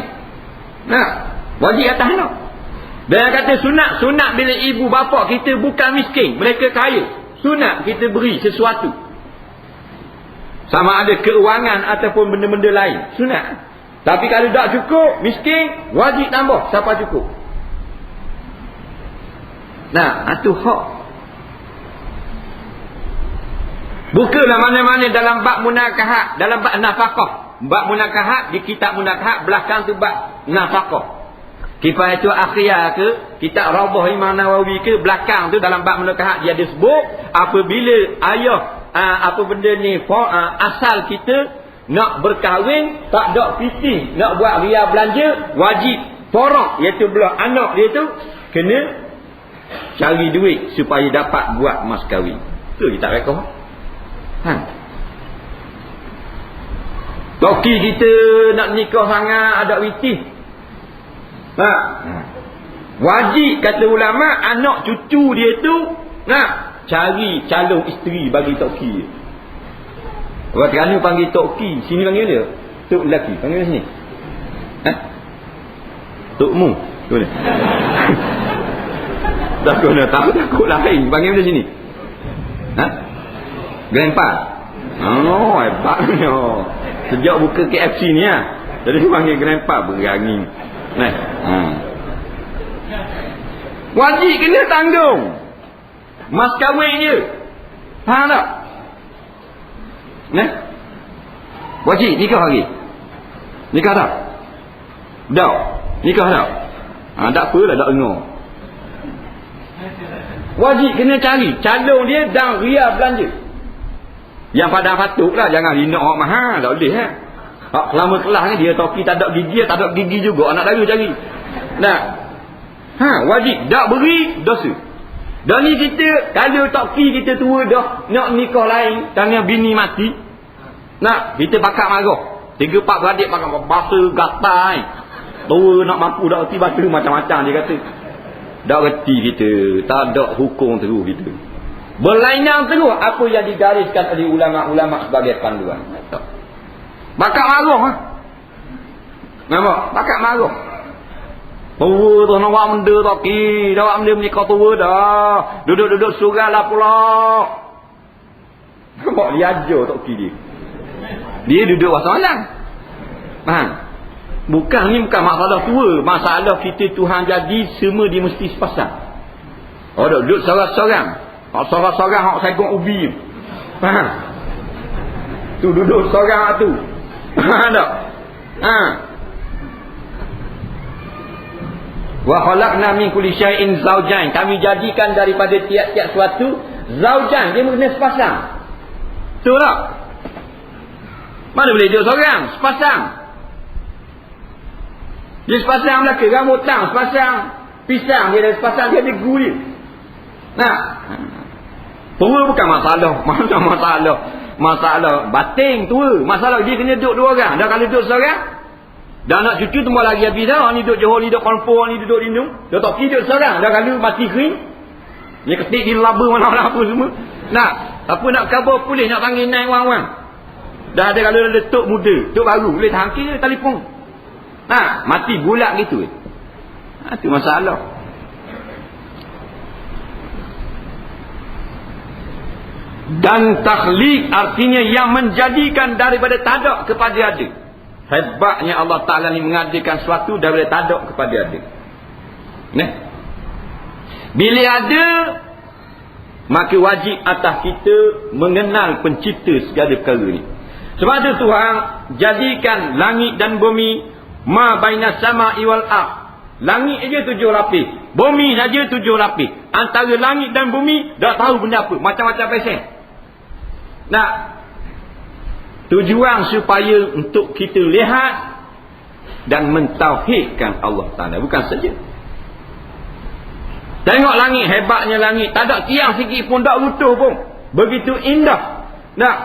Nah, wajib atas anak. Dia kata sunat bila ibu bapa kita bukan miskin, mereka kaya. Sunat kita beri sesuatu. Sama ada keuangan ataupun benda-benda lain. Sunat. Tapi kalau tak cukup, miskin, wajib tambah sampai cukup. Nah, itu hak. Bukalah mana-mana dalam bab munakahat, dalam bab nafkah. Bab munakahat di kitab munakahat belakang tu bab nafkah. Kifayatul Akhyar ke, kitab Rabah Imam Nawawi ke, belakang tu dalam bab munakahat dia ada sebut apabila ayah apa benda ni asal kita nak berkahwin, tak ada fitih, nak buat ria belanja, wajib porak, iaitu belah anak dia tu kena cari duit supaya dapat buat mas kahwin. Tu kita rekod. Toki kita nak nikah sangat ada fitih. Wajib kata ulama anak cucu dia tu cari calon isteri bagi toki dia. Orang Terengganu panggil toki, sini panggil dia tok lelaki, panggil dia sini. Tokmu. Boleh. Takut lain, panggil dia sini. Grandpa. Oh, hebatnya. Sejak buka KFC ni jadi panggil grandpa berani. Wajib kena tanggung mas kahwin dia. Faham tak? Wajib nikah lagi. Nikah tak? Dah. Nikah tak? Tak apalah, tak dengar. Wajib kena cari calon dia dan ria belanja. Yang pada patutlah, jangan hina orang mahal, tak boleh selama kelas ni dia toki tak ada gigi, tak ada gigi juga anak dara cari. Wajib tak beri dosa. Dan ni kita kalau toki kita tua dah nak nikah lain, tanya bini mati. Kita bakar marah. 3-4 beradik bakar basa gatai. Tua nak mampu dak reti batu macam-macam dia kata. Tak reti kita, tak ada hukum terus kita. Berlainan terus apa yang digariskan oleh ulama-ulama sebagai panduan. Bakar marah. Nampak? Bakar marah. Tua tu nak buat benda toki, dah buat benda menikah tua dah. Duduk-duduk surah lah pula. Nampak dia ajar toki dia. Dia duduk wassalam. Bukan ni bukan masalah tua, masalah kita Tuhan jadi semua dia mesti sepasang. Duduk sorang-sorang. Hak sorang-sorang hak sagung ubi. Tu duduk sorang tu. Tak? Wa khalaqna min kulli syai'in zaujain. Kami jadikan daripada tiap-tiap suatu zaujain, dia kena sepasang. Betul tak? Mana boleh duduk seorang? Sepasang. Dia sepasang belaka, rambutan sepasang, pisang dia ada sepasang, dia ada gu dia. Tua bukan masalah. Masalah batin tua. Masalah dia kena duduk 2 orang. Dah kalau duduk seorang, Dah nak cucu tu lagi habis dah. Ni duduk Johor, ni duduk Kuala Lumpur, ni duduk lindung. Dia tak tidur seorang. Dah kalau mati kering. Dia ketik di laba mana-mana apa semua. Nak. Apa nak kabar pulih, nak panggil naik wang-wang. Dah ada kalau ada tok muda, tok baru. Boleh tahan kira telefon. Nah, mati bulat gitu. Itu masalah. Dan takhliq artinya yang menjadikan daripada tadak kepada ada. Hebatnya Allah Ta'ala ni mengadakan sesuatu daripada tadak kepada ada. Nah, bila ada, maka wajib atas kita mengenal pencipta segala perkara ni. Sebab tu Tuhan jadikan langit dan bumi ma bainas sama'i wal ardh. Langit aja 7 lapis, bumi saja 7 lapis. Antara langit dan bumi dah tahu benda apa, macam-macam pesen. Nah, tujuan supaya untuk kita lihat dan mentauhidkan Allah Ta'ala. Bukan saja tengok langit, hebatnya langit, tak ada tiang sikit pun, tak runtuh pun, begitu indah. Nah,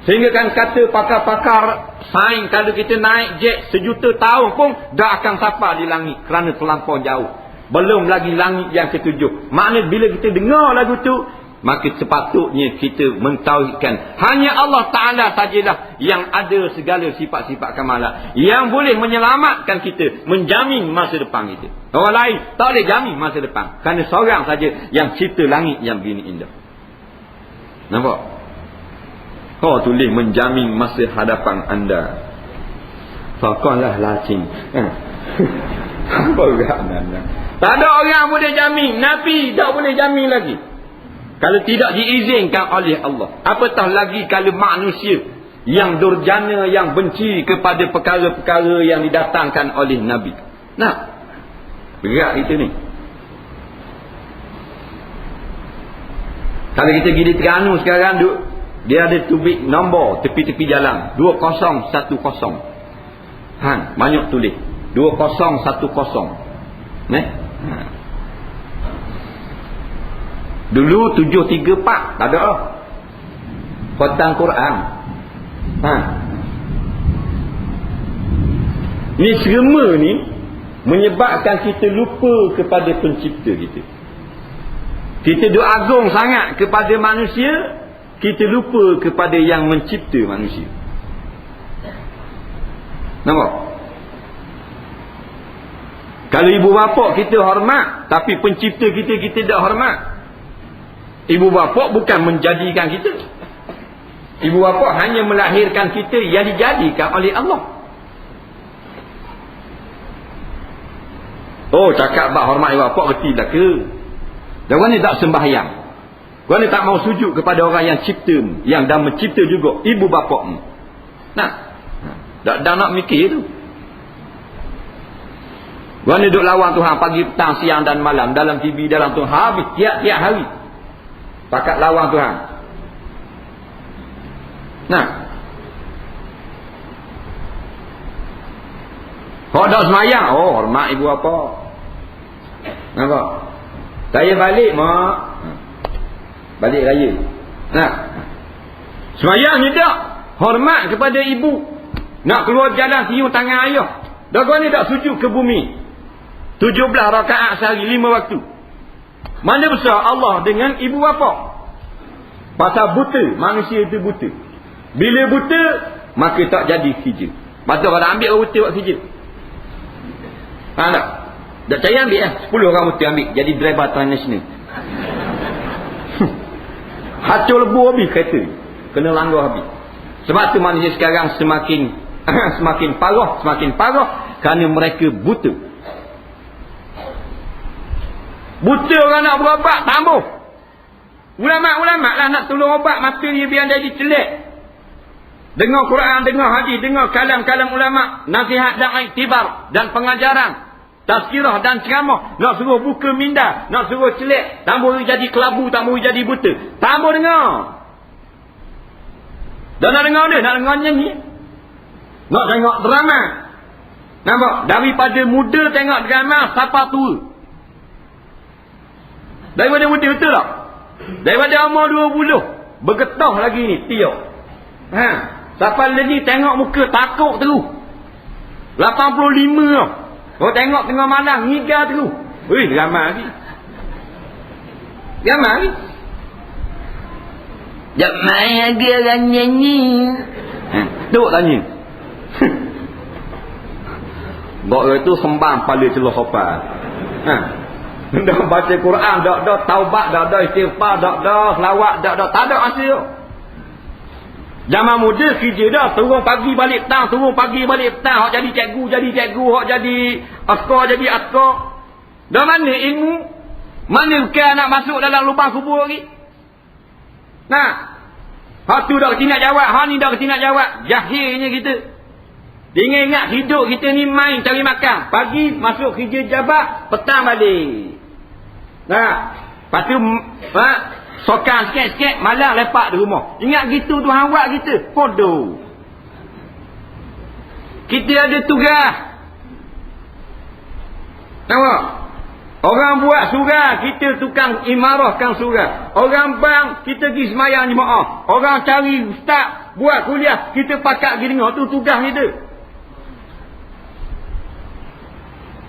sehingga kan kata pakar-pakar sains, kalau kita naik jet 1,000,000 tahun pun dah akan sampai di langit, kerana terlampau jauh. Belum lagi langit yang ketujuh. Maknanya bila kita dengar lagu tu, maka sepatutnya kita mentauhidkan hanya Allah Ta'ala sajalah yang ada segala sifat-sifat kamalah, yang boleh menyelamatkan kita, menjamin masa depan kita. Orang lain tak boleh jamin masa depan, kerana seorang saja yang cipta langit yang begini indah. Nampak? Kau tulis menjamin masa hadapan anda. Fakallah lacing. Apa anda? Tak ada orang boleh jamin. Nabi tak boleh jamin lagi, kalau tidak diizinkan oleh Allah. Apatah lagi kalau manusia yang durjana, yang benci kepada perkara-perkara yang didatangkan oleh Nabi. Nah, berat kita ni. Kalau kita pergi di Terengganu sekarang, dia ada tubik nombor tepi-tepi jalan 2010. Banyak tulis 2010. Dulu 734 tak ada. Khatam Quran. Ni semua ni menyebabkan kita lupa kepada pencipta kita. Kita duk agung sangat kepada manusia, kita lupa kepada yang mencipta manusia. Nampak? Kalau ibu bapa kita hormat, tapi pencipta kita tak hormat. Ibu bapa bukan menjadikan kita. Ibu bapa hanya melahirkan kita yang dijadikan oleh Allah. Oh, cakap bab hormat ibu bapa reti tak ke? Dan orang ni tak sembahyang. Orang ni tak mau sujud kepada orang yang cipta, yang dah mencipta juga ibu bapa mu. Nah, dah nak mikir tu. Orang ni duduk lawan Tuhan pagi, petang, siang dan malam, dalam TV, dalam Tuhan, habis tiap-tiap hari. Pakat lawan Tuhan. Nah, kalau dah semayang, oh hormat ibu apa. Nampak? Saya balik mak, balik raya. Nah, semayang je tak, hormat kepada ibu. Nak keluar jalan siung tangan ayah. Dah kau ni tak sujud ke bumi. 17 rakaat sehari, 5 waktu. Mana besar Allah dengan ibu bapa? Pasal buta, manusia itu buta. Bila buta, maka tak jadi kerja. Patut kalau ambil orang buta buat kerja. Faham tak? Tak percaya ambil lah. 10 orang buta ambil jadi driver transnational. Hacur lebu habis kereta. Kena langgar habis. Sebab tu manusia sekarang semakin parah kerana mereka buta. Buta orang nak berobat, tambah. Ulama' lah nak tolong obat mata dia biar jadi celek. Dengar Quran, dengar hadis, dengar kalam-kalam ulama', nasihat dan iktibar dan pengajaran, tazkirah dan ceramah. Nak suruh buka minda, nak suruh celek, tambah jadi kelabu, tambah jadi buta. Tambah dengar. Dan nak dengar dia, nak dengar nyanyi, nak tengok drama. Nampak? Daripada muda tengok drama sampai tua. Daripada muda, betul tak? Daripada umur 20 bergetah lagi ni tiap. Sampai lagi tengok muka takut terus. 85 tau. Kau tengok tengah malam ngiga tu. Weh, ramai lagi. Ramai lagi. Jamai lagi orang nyanyi. Duk tanya. Gak itu sembang pada celah sopan. Dah baca Quran, dah taubat, dah istighfar, dah selawat, dah tak ada hasil. Zaman muda kerja dah, turun pagi balik petang, turun pagi balik petang, hok jadi cikgu, hok jadi askar. Dah mana ilmu? Mana bukan nak masuk dalam lubang kubur lagi? Nah, hak tu dah kerti nak jawab, hak ni dah kerti nak jawab. Jahilnya kita. Dia ingat hidup kita ni main cari makan. Pagi masuk kerja jabat, petang balik. Nah, lepas tu sokan sikit-sikit, malam lepak di rumah. Ingat gitu Tuhan buat kita. Bodoh. Kita ada tugas. Nampak? Orang buat surah, kita tukang imarahkan surah. Orang bang, kita pergi semayang jemaah. Orang cari ustaz, buat kuliah, kita pakat pergi dengar. Tu tugas kita.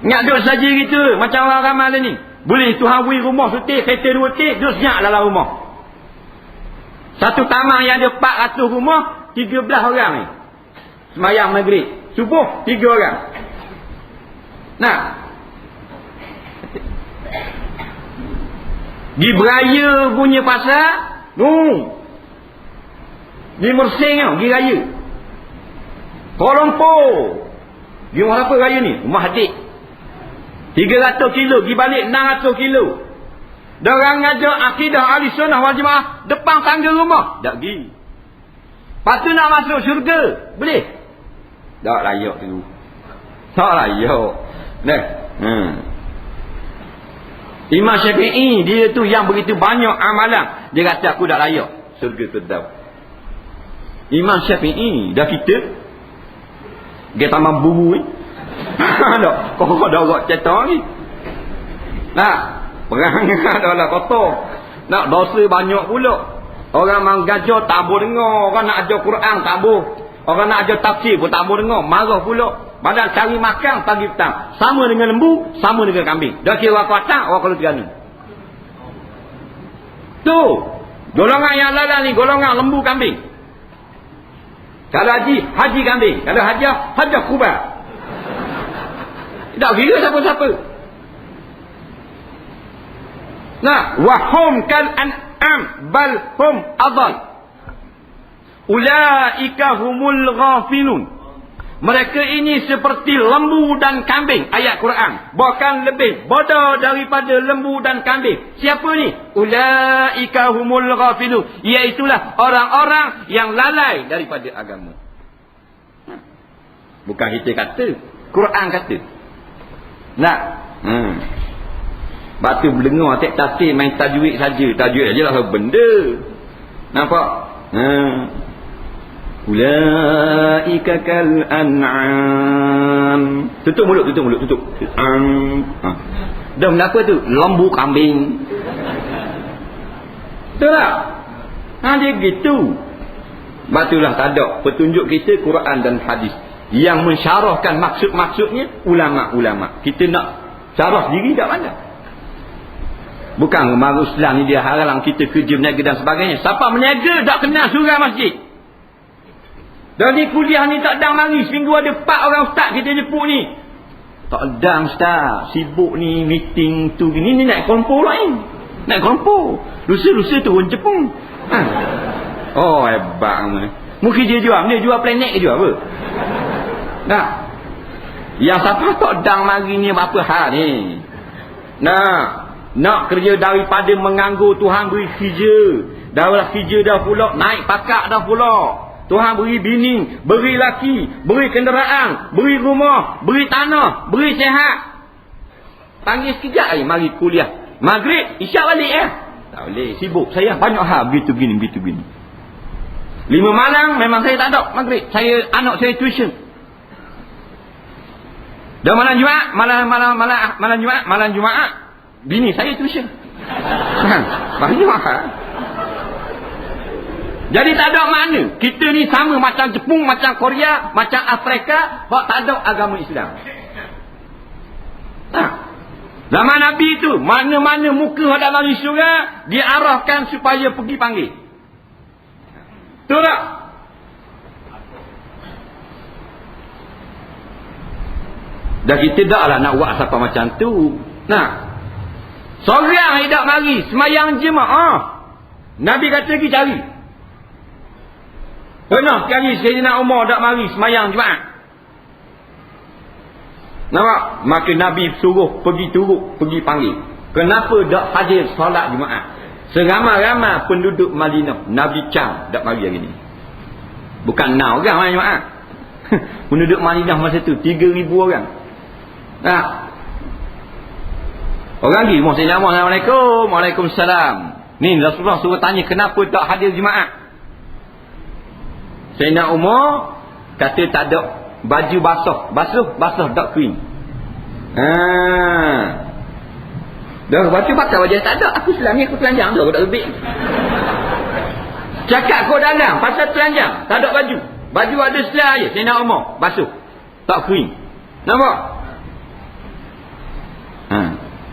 Ingat duduk saja gitu, macam orang ramai ni. Boleh Tuhan beri rumah setik, kereta 2 tik, duduk senyap dalam rumah. Satu taman yang ada 400 rumah, 13 orang ni. Semayang maghrib. Subuh, 3 orang. Nah. Di beraya punya pasal, di Mersing tau, di raya. Kuala Lumpur. Di rumah apa raya ni? Rumah adik. 300 kilo, pergi balik 600 kilo. Diorang ngajak akidah ahli sunnah wal jemaah depan tangga rumah. Tak pergi. Lepas tu nak masuk syurga. Boleh? Tak layak tu. Tak layak. Dah. Imam Syafi'i, dia tu yang begitu banyak amalan. Dia kata aku tak layak syurga Firdaus. Imam Syafi'i, dah kita. Dia tambah buru ni. Tak, kau dah buat cetak ni. Nah, perangai dah lah kotor. Nak dosa banyak pula. Orang mengajar tak boleh dengar. Orang nak ajar Quran tak boleh. Orang nak ajar tafsir pun tak boleh dengar. Marah pula. Padahal cari makan pagi petang. Sama dengan lembu, sama dengan kambing. Dah kira orang kuatang, orang kalau Terengganu. Tu. Golongan yang lain ni, golongan lembu kambing. Kalau haji kambing. Kalau hajah kubah. Tak kira siapa-siapa. Nah, wahum kal an'am bal hum adall. Ulaika humul ghafilun. Mereka ini seperti lembu dan kambing. Ayat Quran. Bahkan lebih bodoh daripada lembu dan kambing. Siapa ni? Ulaika humul ghafilun. Iaitulah orang-orang yang lalai daripada agama. Bukan kita kata, Quran kata. Nak. Sebab tu berdengar tak tafsir main tajwid saja. Tajwid aja lah benda. Nampak? Ulaika kal an'am. Tutup mulut. Dah kenapa tu? Lembu kambing. Betul tak? Dia gitu. Sebab itulah tak ada petunjuk kita Quran dan hadis yang mensyarahkan maksud-maksudnya ulama-ulama. Kita nak syarah sendiri tak pandai. Bukan umat Islam ni dia halang kita kerja berniaga dan sebagainya. Siapa berniaga tak kenal surah masjid. Dari kuliah ni tak dang mari. Seminggu ada 4 orang ustaz kita jemput ni. Tak dang ustaz. Sibuk ni meeting tu gini. Ni naik kelompok lain. Naik kelompok. Lusa-lusa turun Jepun. Oh hebat. Mungkin dia jual. Dia jual planet ke jual apa? Nah, yang siapa tak dang mari ni apa hal ni? Nah, nak kerja daripada menganggur Tuhan beri kerja. Dah kerja dah pula, naik pakak dah pula. Tuhan beri bini, beri laki, beri kenderaan, beri rumah, beri tanah, beri sihat. Panggil sekejap mari kuliah. Maghrib, isyak balik Tak boleh, sibuk. Saya banyak hal begitu gini. 5 malam memang saya tak ada maghrib. Anak saya tuition. Dah malam Jumaat, bini saya tuition. Banyak. Jadi tak ada makna. Kita ni sama macam Jepun, macam Korea, macam Afrika, hak tak ada agama Islam. Zaman Nabi tu, mana-mana muka hak dalam syurga diarahkan supaya pergi panggil. Betul tak? Dan kita taklah nak buat siapa macam tu. Seorang hidup mari semayang jemaah. Nabi kata pergi cari. Pernah sekali Sayyidina Umar tak mari semayang Jumaat. Nampak? Maka Nabi suruh pergi turut, pergi panggil. Kenapa tak hadir solat Jumaat? Seramai-ramai penduduk Madinah, Nabi cam tak mari hari ni. Bukan now orang Jumaat. Penduduk Madinah masa tu 3,000 orang. Orang lagi, Assalamualaikum. Waalaikumsalam. Ni Rasulullah suruh tanya kenapa tak hadir Jumaat. Sayyidina Umar kata tak ada baju basuh tak kering. Dah baju pakai baju tak ada. Aku selama ni aku telanjang tu, aku tak lebih. Cakap kau dalam pasal telanjang, tak ada baju. Baju ada selah je. Sayyidina Umar basuh tak kering. Nampak?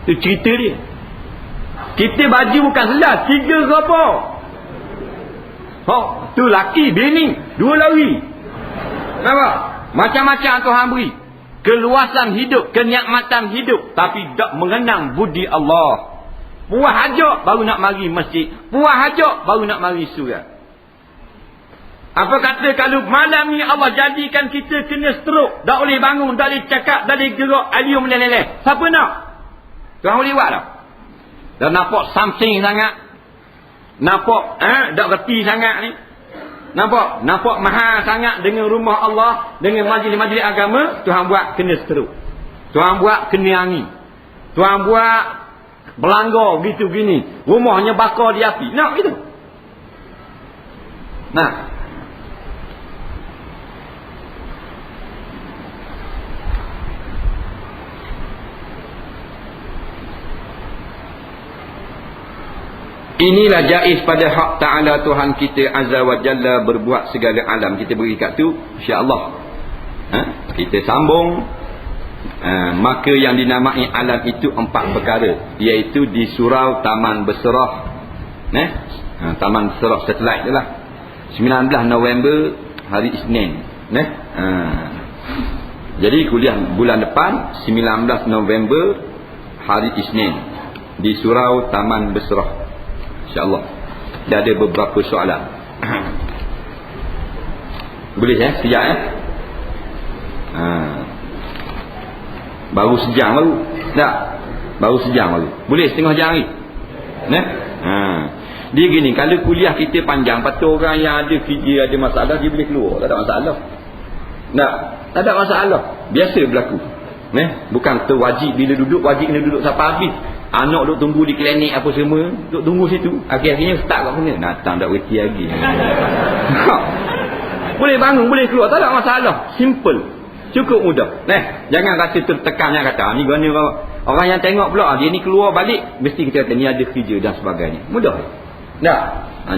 Tu cerita dia. Kita baju bukan selah, 3 apa? Tu laki, bini, 2 lari. Nampak? Macam-macam Tuhan beri. Keluasan hidup, kenikmatan hidup. Tapi tak mengenang budi Allah. Puas hajat baru nak mari masjid. Puas hajat baru nak mari surga. Apa kata kalau malam ni Allah jadikan kita kena stroke. Tak boleh bangun, tak boleh cakap, tak boleh gerak. Alium meleleh. Siapa nak? Tuhan boleh buat tak? Dah nampak something sangat. Nampak tak reti sangat ni. Nampak mahal sangat dengan rumah Allah, dengan majlis-majlis agama. Tuhan buat kena seteruk. Tuhan buat kena angin. Tuhan buat berlanggar begitu gini. Rumahnya bakar di api. Nak gitu. Inilah jaiz pada hak Ta'ala Tuhan kita Azza wa Jalla berbuat segala alam. Kita beri kat tu, insya-Allah. Kita sambung. Maka yang dinamai alam itu 4 perkara, iaitu di surau Taman Berserah. Taman Berserah Satellite tu lah. 19 November hari Isnin. Jadi kuliah bulan depan 19 November hari Isnin di surau Taman Berserah. InsyaAllah. Dah ada beberapa soalan. Boleh sekejap baru sejam baru. Tak? Baru sejam baru. Boleh setengah jam lagi. Dia gini, kalau kuliah kita panjang, patut orang yang ada kerja, ada masalah, dia boleh keluar. Tak ada masalah. Tak ada masalah. Biasa berlaku. Bukan terwajib bila duduk, wajib kena duduk sampai habis. Anak duk tunggu di klinik apa semua, duk tunggu situ. Akhir-akhirnya start kat mana? Datang tak reti lagi. Boleh bangun, boleh keluar, tak ada masalah. Simple. Cukup mudah. Jangan rasa tertekan yang kata ni guna orang yang tengok pula dia ni keluar balik mesti kita kata ni ada kerja dan sebagainya. Mudah. Tak.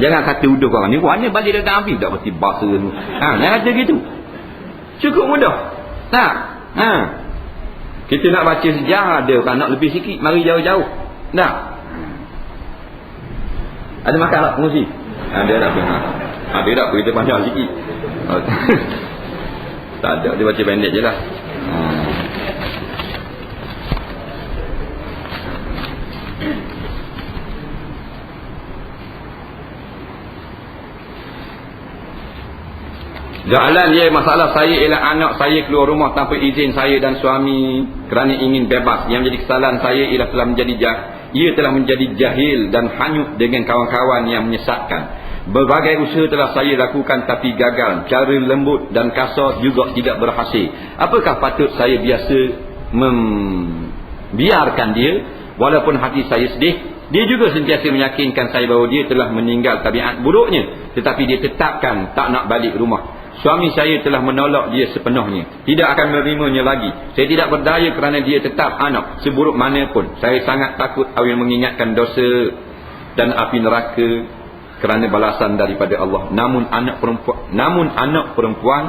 Jangan kata udah orang ni mana balik datang habis tak mesti bahasa tu. Jangan kata gitu. Cukup mudah. Tak. Kita nak baca sejarah ada orang nak lebih sikit, mari jauh-jauh. Tak. Ada makan tak pengusi? Ada tak pernah. Ada tak kita banyak sikit. Tak ada, dia baca pendek je lah. Jalan dia masalah saya ialah anak saya keluar rumah tanpa izin saya dan suami kerana ingin bebas. Yang menjadi kesalahan saya ialah ia telah menjadi jahil dan hanyut dengan kawan-kawan yang menyesatkan. Berbagai usaha telah saya lakukan tapi gagal. Cara lembut dan kasar juga tidak berhasil. Apakah patut saya membiarkan dia walaupun hati saya sedih? Dia juga sentiasa meyakinkan saya bahawa dia telah meninggal tabiat buruknya, tetapi dia tetapkan tak nak balik rumah. Suami saya telah menolak dia sepenuhnya, tidak akan menerimanya lagi. Saya tidak berdaya kerana dia tetap anak, seburuk mana pun. Saya sangat takut awal mengingatkan dosa dan api neraka kerana balasan daripada Allah. Namun anak perempuan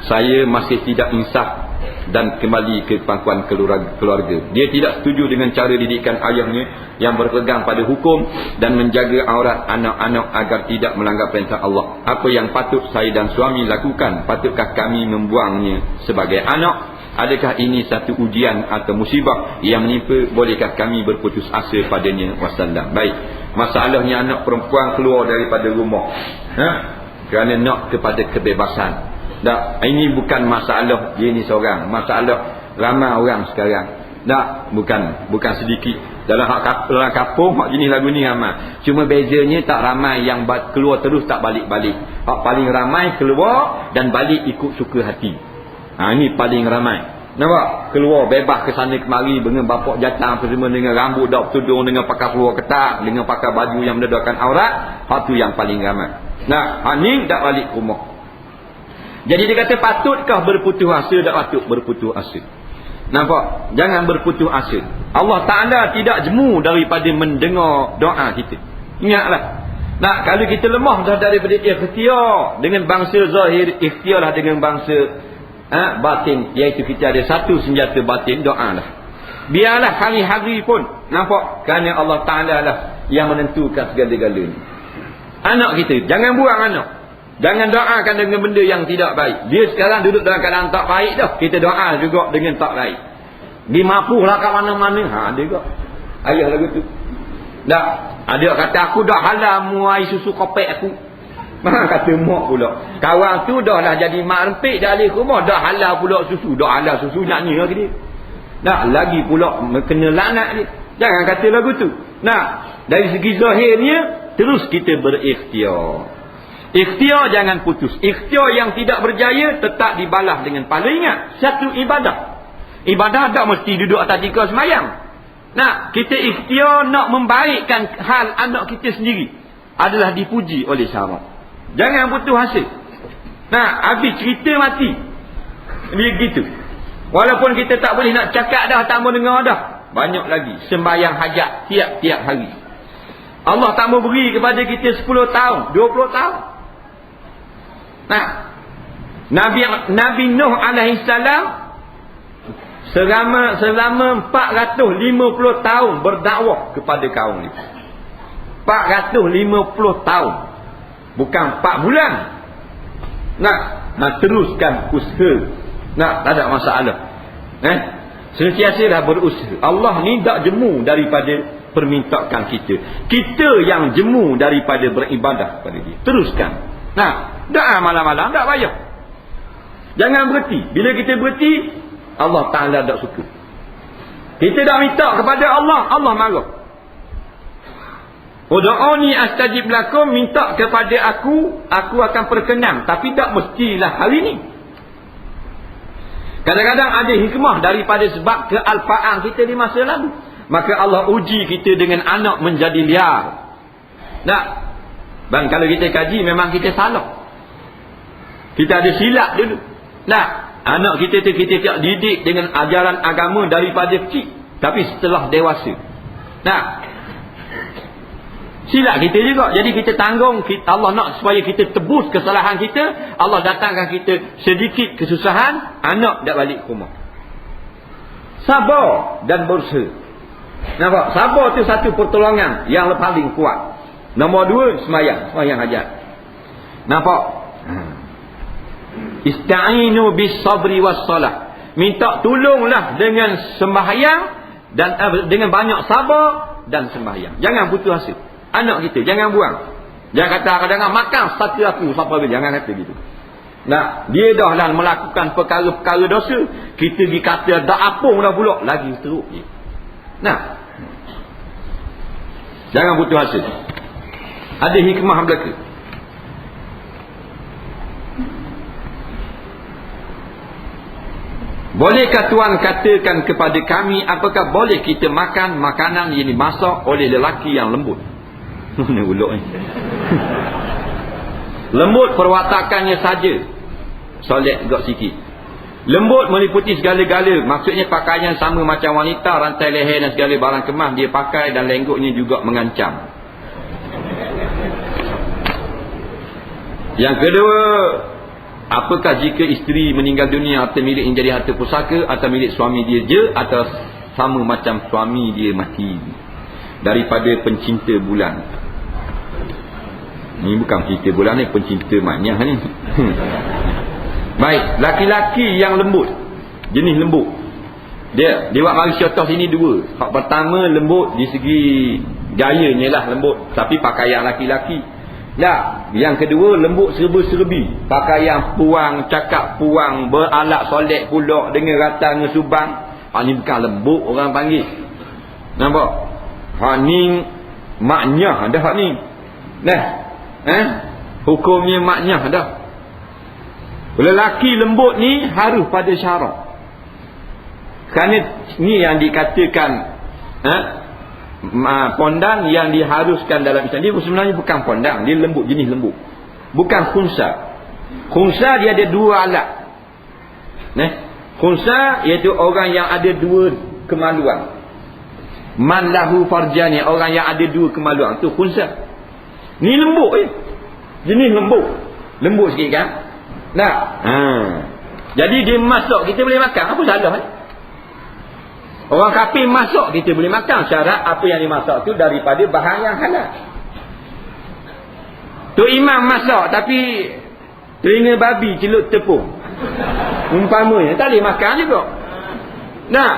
saya masih tidak insaf dan kembali ke pangkuan keluarga. Dia tidak setuju dengan cara didikan ayahnya yang berpegang pada hukum dan menjaga aurat anak-anak agar tidak melanggar perintah Allah. Apa yang patut saya dan suami lakukan? Patutkah kami membuangnya sebagai anak? Adakah ini satu ujian atau musibah yang menimpa? Bolehkah kami berputus asa padanya? Wassalam. Baik, masalahnya anak perempuan keluar daripada rumah kerana nak kepada kebebasan. Tak, ini bukan masalah dia ni seorang, masalah ramai orang sekarang. Tak, bukan sedikit. Dalam kampung hak jenis lagu ni ramai. Cuma bezanya tak ramai yang keluar terus tak balik-balik. Hak paling ramai keluar dan balik ikut suka hati. Ini paling ramai. Nampak? Keluar bebas ke sana kemari dengan bapak jatang apa semua, dengan rambut dak tudung, dengan pakai seluar ketat, dengan pakai baju yang mendedahkan aurat. Hak tu yang paling ramai. Nah, ni tak balik ke rumah. Jadi dia kata, patutkah berputus asa? Tak patut berputus asa. Nampak? Jangan berputus asa. Allah Ta'ala tidak jemu daripada mendengar doa kita. Ingatlah. Nah, kalau kita lemah dah daripada ikhtiar dengan bangsa zahir, ikhtiarlah dengan bangsa batin, iaitu kita ada satu senjata batin, doa lah. Biarlah hari-hari pun, nampak? Kerana Allah Ta'ala lah yang menentukan segala-galanya. Anak kita, jangan buang anak. Jangan doakan dengan benda yang tidak baik. Dia sekarang duduk dalam keadaan tak baik dah. Kita doa juga dengan tak baik. Dia mampulah kat mana-mana. Ada juga. Ayah lagu tu. Tak. Ada kata, aku dah halal muai susu kopek aku. Kata mak pula. Kawan tu dah lah jadi mak rempik dah alih rumah. Dah halal pula susu. Dah halal susu nak ni lagi dia. Tak. Lagi pula kena laknat dia. Jangan kata lagu tu. Nah, dari segi zahirnya, terus kita berikhtiar. Ikhtiar jangan putus. Ikhtiar yang tidak berjaya tetap dibalas dengan pahala. Ingat, satu ibadah. Ibadah tak mesti duduk atas tika semayang. Nah, kita ikhtiar nak membaikkan hal anak kita sendiri adalah dipuji oleh syarak. Jangan putus asa. Nah, habis cerita mati. Begitu. Walaupun kita tak boleh nak cakap dah, tak mau dengar dah. Banyak lagi sembahyang hajat tiap-tiap hari. Allah tak mau beri kepada kita 10 tahun, 20 tahun. Nah, Nabi Nuh alaihi salam selama 450 tahun berdakwah kepada kaum ni. 450 tahun. Bukan 4 bulan. Nah, teruskan usaha. Nah, tak ada masalah. Sentiasalah berusaha. Allah ni tak jemu daripada permintaan kita. Kita yang jemu daripada beribadah kepada dia. Teruskan. Nah, doa malam-malam tak payah. Jangan berhenti. Bila kita berhenti, Allah Ta'ala tak suka. Kita dah minta kepada Allah, Allah marah. Ud'uni astajib lakum, minta kepada aku akan perkenan. Tapi tak mestilah hari ni. Kadang-kadang ada hikmah daripada sebab kealpaan kita di masa lalu. Maka Allah uji kita dengan anak menjadi liar. Nah, bang, kalau kita kaji memang kita salah. Kita ada silap dulu. Nah, anak kita tu kita tak didik dengan ajaran agama daripada kecil. Tapi setelah dewasa. Nah, silap kita juga. Jadi kita tanggung. Allah nak supaya kita tebus kesalahan kita. Allah datangkan kita sedikit kesusahan. Anak dah balik ke rumah. Sabar dan berusaha. Nampak? Sabar tu satu pertolongan yang paling kuat. Nombor 2, semayang hajat. Nampak? Ista'inu bis sabri was salah. Minta tolonglah dengan sembahyang dan dengan banyak sabar dan sembahyang. Jangan putus asa. Anak kita jangan buang. Jangan kata kadang-kadang makan satu aku siapa bila, jangan kata gitu. Nah, dia dah lah melakukan perkara-perkara dosa, kita pergi kata dak apung dah pula, lagi teruk dia. Nah, jangan putus asa. Ada hikmah belaka. Bolehkah Tuan katakan kepada kami, apakah boleh kita makan makanan yang dimasak oleh lelaki yang lembut? Mana uluk ni? Lembut perwatakannya saja. Solek juga sikit. Lembut meliputi segala-gala. Maksudnya pakaian sama macam wanita, rantai leher dan segala barang kemas dia pakai dan lenggoknya juga mengancam. Yang kedua, apakah jika isteri meninggal dunia, harta milik yang jadi harta pusaka atau milik suami dia je, atau sama macam suami dia mati? Daripada pencinta bulan. Ni bukan pencinta bulan ni, pencinta maknyah ni. Baik, laki-laki yang lembut, jenis lembut, dia buat mari contoh sini dua. Hak pertama lembut di segi gayanya lah lembut, tapi pakaian laki-laki. Nah, yang kedua lembut serba-serbi, pakaian puang, cakap puang, beralat solek pula dengan rata dengan subang. Hak ni bukan lembut orang panggil. Nampak? Hak ni maknyah dah hak ni. Nah, hukumnya maknyah dah. Lelaki lembut ni harus pada syarat. Kerana ni yang dikatakan pondang yang diharuskan dalam Islam. Dia sebenarnya bukan pondang, dia lembut, jenis lembut. Bukan khunsa. Khunsa dia ada dua alat. Khunsa iaitu orang yang ada dua kemaluan. Man lahu farjani, orang yang ada dua kemaluan, tu khunsa. Ni lembut jenis lembut. Lembut sikit kan? Nah, jadi dia masuk, kita boleh makan. Apa salah Orang kafir masuk, kita boleh makan. Syarat apa yang dimasak tu daripada bahan yang halal. Tu imam masak tapi telinga babi celup tepung, umpamanya, tak boleh makan juga. Nah,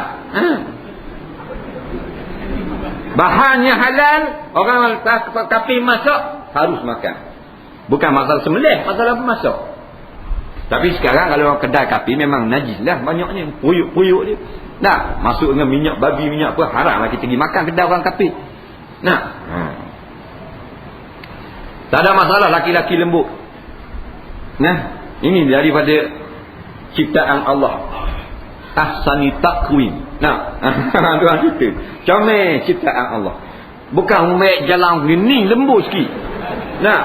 bahan yang halal, orang kafir masak harus makan. Bukan masalah sembelih, masalah masak. Tapi sekarang kalau kedai kafir memang najis lah banyaknya, puyuk-puyuk dia. Nah, masuk dengan minyak babi, minyak apa, haram lah kita pergi makan kedai orang kafir. Nah, tak ada masalah laki-laki lembut. Nah, ini daripada ciptaan Allah. Ahsani taqwim. Nah, tuan kita comel ciptaan Allah. Bukan umat jalan gini lembut sikit. Nah,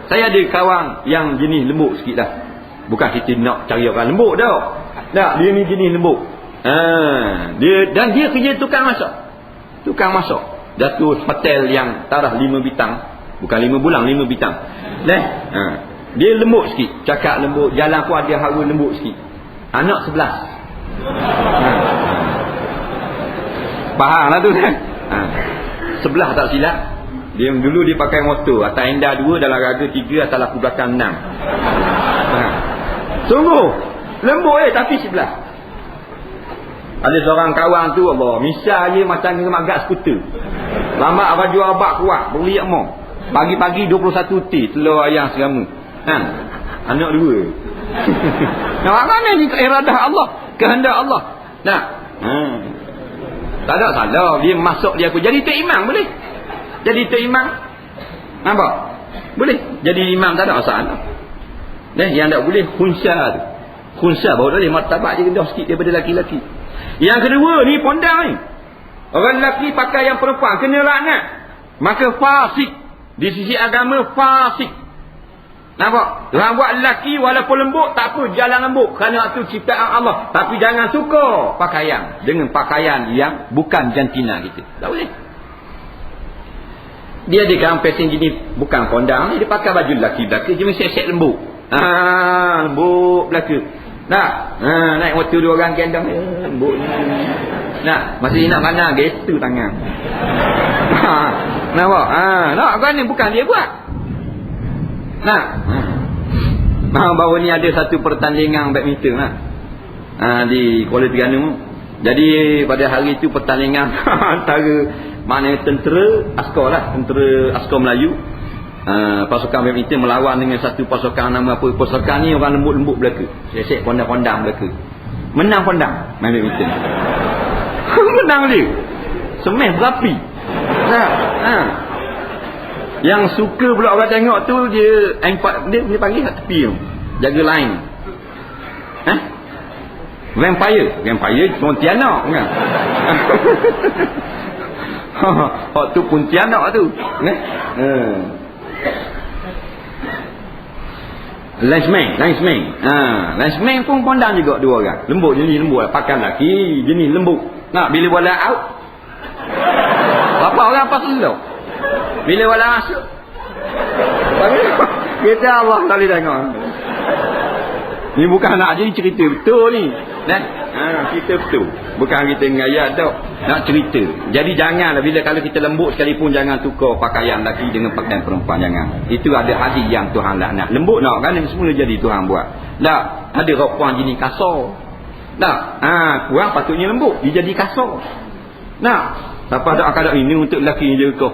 saya ada kawan yang jenis lembut sikit lah. Bukan kita nak cari orang lembut dah. Tak, dia ni jenis lembut. Dia kerja tukang masak. Tukang masak. Datuk hotel yang taraf 5 bintang. Bukan 5 bulan, 5 bintang. Dia lembut sikit. Cakap lembut, jalan pun ada hawa lembut sikit. Anak 11. Faham lah tu kan? 11 tak silap. Dia dulu dia pakai motor, atas enda 2, dalam raga 3, atas laku belakang 6. Sungguh lembut tapi 11. Ada seorang kawan tu, Allah, misal je macam ngemagat skuter. Lambat baju abak kuat, beri akmong. Pagi-pagi 21 T telur ayam serama. Anak 2. Nak mana ni iradah Allah, kehendak Allah. Nah, tak ada salah dia masuk dia aku jadi tok imam boleh. Jadi tok imam. Nampak? Boleh. Jadi imam tak ada masalah. Yang tak boleh khunsa tu. Khunsa baru boleh martabat dia rendah sikit daripada laki-laki. Yang kedua ni pondang ni. Orang lelaki pakai yang perempuan kena laknat. Maka fasik. Di sisi agama fasik. Nampak? Orang buat lelaki walaupun lembut tak apa, jalan lembut kerana itu ciptaan Allah. Tapi jangan suka pakaian dengan pakaian yang bukan jantina kita. Tak boleh. Dia ada kan fashion jenis bukan pondang ni, dia pakai baju lelaki-lelaki cuma set-set lembut. Lembut belaka. Naik motor 2 orang gendong lembut. Masih nak mana gestu tangan. Nampak? Nak kan ni bukan dia buat. Baru ni ada satu pertandingan badminton di Kuala Terengganu. Jadi pada hari itu pertandingan antara mana tentera askar lah, tentera askar Melayu, pasukan badminton melawan dengan satu pasukan nama apa. Pasukan ni orang lembut-lembut belaka, sesek pondang-pondang belaka. Menang pondang main badminton. Menang dia. Semeh berapi. Yang suka pula orang tengok tu dia dia panggil kat tepi tu, jaga line. Vampire Pontianak kan. Hak tu Pontianak tu. Linesman pun pondang juga 2 orang. Lembut jenis lembut, pakai laki jenis lembut. Bila bola out, berapa orang pasal tu? Bila bola masuk, Kita Allah kali tengok. Ni bukan nak jadi cerita betul ni. Kita betul. Bukan kita ngayat tau. Nak cerita. Jadi janganlah bila kalau kita lembut sekalipun jangan tukar pakaian lelaki dengan pakaian perempuan, jangan. Itu ada hadis yang Tuhan laknat. Lembut nak kan semula jadi Tuhan buat. Tak, ada perempuan jenis kasar. Tak, kurang patutnya lembut, dia jadi kasar. Nah, siapa ada akad ini untuk lelaki je kau.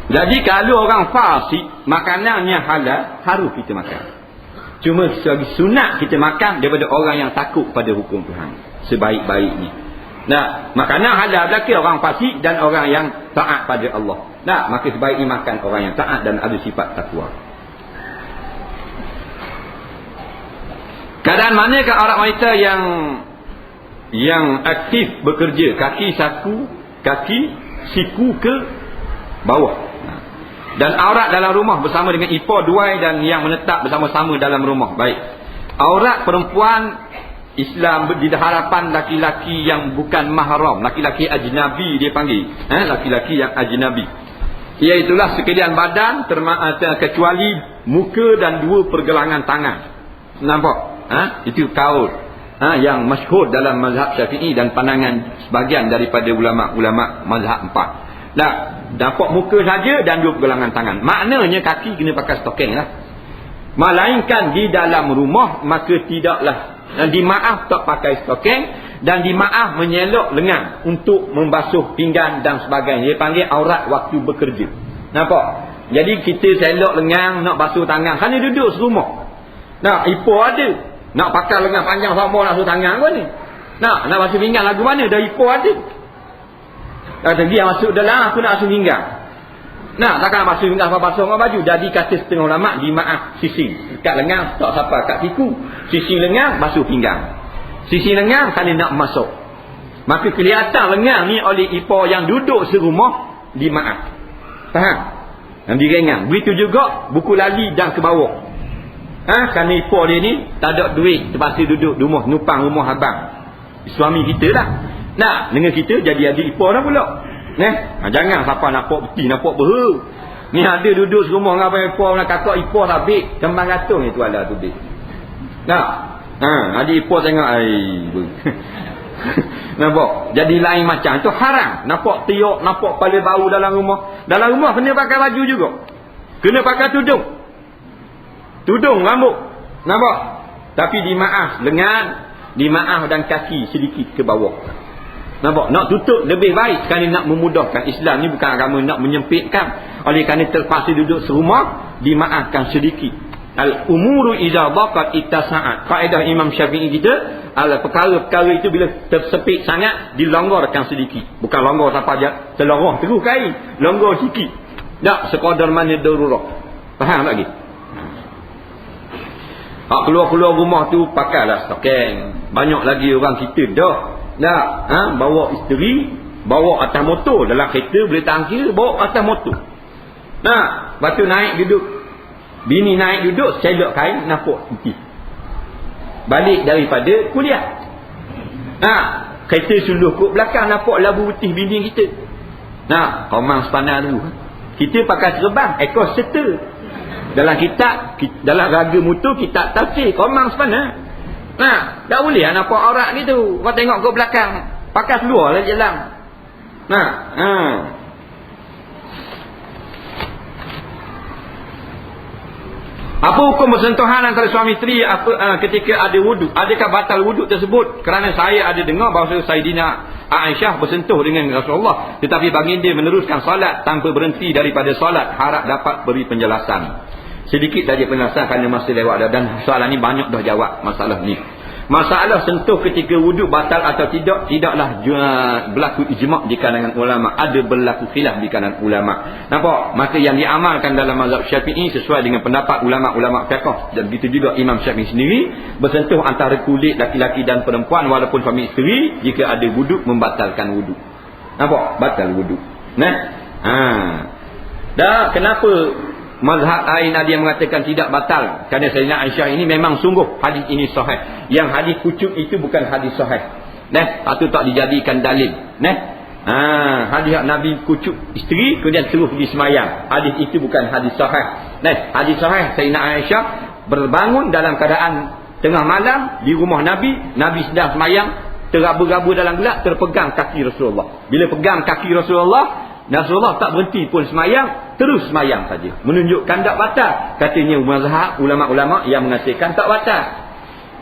Jadi kalau orang fasik makanannya halal, harus kita makan. Cuma sebagai sunat kita makan daripada orang yang takut pada hukum Tuhan sebaik-baiknya. Nah, makanan halal lelaki orang fasik dan orang yang taat pada Allah. Nah, maka sebaiknya makan orang yang taat dan ada sifat takwa. Keadaan manakah orang wanita yang aktif bekerja, kaki siku ke bawah, dan aurat dalam rumah bersama dengan ipar duai dan yang menetap bersama-sama dalam rumah. Baik, aurat perempuan Islam di hadapan laki-laki yang bukan mahram, laki-laki ajnabi dia panggil, laki-laki yang ajnabi, iaitulah sekalian badan kecuali muka dan 2 pergelangan tangan. Nampak? Itu kaul yang masyhur dalam mazhab Syafi'i dan pandangan sebahagian daripada ulama-ulama mazhab 4. Dapat muka saja dan 2 pergelangan tangan. Maknanya kaki kena pakai stokeng lah. Melainkan di dalam rumah maka tidaklah, dan dimaaf tak pakai stokeng, dan dimaaf menyelok lengan untuk membasuh pinggan dan sebagainya. Dia panggil aurat waktu bekerja. Nampak? Jadi kita selok lengan, nak basuh tangan, kerana duduk serumah. Ipar ada. Nak pakai lengan panjang sama nak basuh tangan pun ni. Nak basuh pinggan lagu mana? Dah ipar ada. Kata dia masuk dalam, aku nak basuh pinggan. Takkan basuh pinggan apa basuh dengan baju. Jadi kata setengah ulama, dimaaf sisi. Dekat lengan, tak sampai kat siku. Sisi lengan, basuh pinggan. Sisi lengan, kalau nak masuk. Maka kelihatan lengan ni oleh ipar yang duduk serumah, dimaaf. Faham? Yang direngang. Begitu juga, buku lali dan ke bawah. Kerana ipar dia ni, tak ada duit. Terpaksa duduk rumah, numpang rumah abang. Suami kita lah. Dengan kita jadi adik ipar dah pula. Jangan siapa nampak beti, nampak beha. Ni ada duduk serumah dengan abang ipar, nak kakak ipar habis kembang gantung itu ala tu dik. Adik ipar tengok nampak? Jadi lain macam. Itu haram. Nampak tiok, nampak kepala bau dalam rumah. Dalam rumah kena pakai baju juga. Kena pakai tudung rambut. Nampak? Tapi dimaaf lengan, dimaaf dan kaki sedikit ke bawah. Nampak? Nak tutup lebih baik kerana nak memudahkan. Islam ni bukan agama nak menyempitkan. Oleh kerana terpaksa duduk serumah, dimaafkan sedikit. Al-umuru iza daqat ittasa'at. Kaedah Imam Syafi'i kita, perkara-perkara itu bila tersepit sangat, dilonggarkan sedikit. Bukan longgar sampai terlorah terus kain. Longgar sikit. Tak, sekadar mana darurah. Faham lagi? Keluar-keluar rumah tu pakailah stokeng. Banyak lagi orang kita dah. Bawa isteri, bawa atas motor. Dalam kereta boleh tahan kira, bawa atas motor. Lepas tu naik duduk, bini naik duduk, selok kain, nampak putih. Balik daripada kuliah, kereta suluh kot belakang, nampak labu putih bini kita. Komang sepanar dulu. Kita pakai serban, ekor serta. Dalam kitab, dalam raga mutu, kitab tafsir, komang sepanar. Tak boleh nampak aurat gitu. Kau tengok ke belakang, pakai seluar lah jalan. Apa hukum bersentuhan antara suami isteri ketika ada wuduk? Adakah batal wuduk tersebut? Kerana saya ada dengar bahawa Sayyidina Aisyah bersentuh dengan Rasulullah, tetapi baginda meneruskan solat tanpa berhenti daripada solat. Harap dapat beri penjelasan. Sedikit saja penjelasan kerana masa lewat dah, dan soalan ni banyak dah jawab masalah ni. Masalah sentuh ketika wuduk batal atau tidak, tidaklah berlaku ijma' di kalangan ulama. Ada berlaku khilaf di kalangan ulama. Nampak? Maka yang diamalkan dalam mazhab Syafi'i sesuai dengan pendapat ulama-ulama fiqh, dan begitu juga Imam Syafi'i sendiri, bersentuh antara kulit laki-laki dan perempuan walaupun suami isteri, jika ada wuduk membatalkan wuduk. Nampak? Batal wuduk. Dah kenapa mazhab lain ada yang mengatakan tidak batal? Kerana Sayyidina Aisyah ini memang sungguh hadis ini sahih. Yang hadis kucuk itu bukan hadis sahih. Patut tak dijadikan dalil. Hadis Nabi kucuk isteri kemudian terus pergi semayang. Hadis itu bukan hadis sahih. Hadis sahih Sayyidina Aisyah berbangun dalam keadaan tengah malam di rumah Nabi. Nabi sedang semayang, teraba-raba dalam gelap, terpegang kaki Rasulullah. Bila pegang kaki Rasulullah tak berhenti pun semayang, terus semayang saja. Menunjukkan tak batal. Katanya mazhab ulama-ulama yang mengatakan tak batal.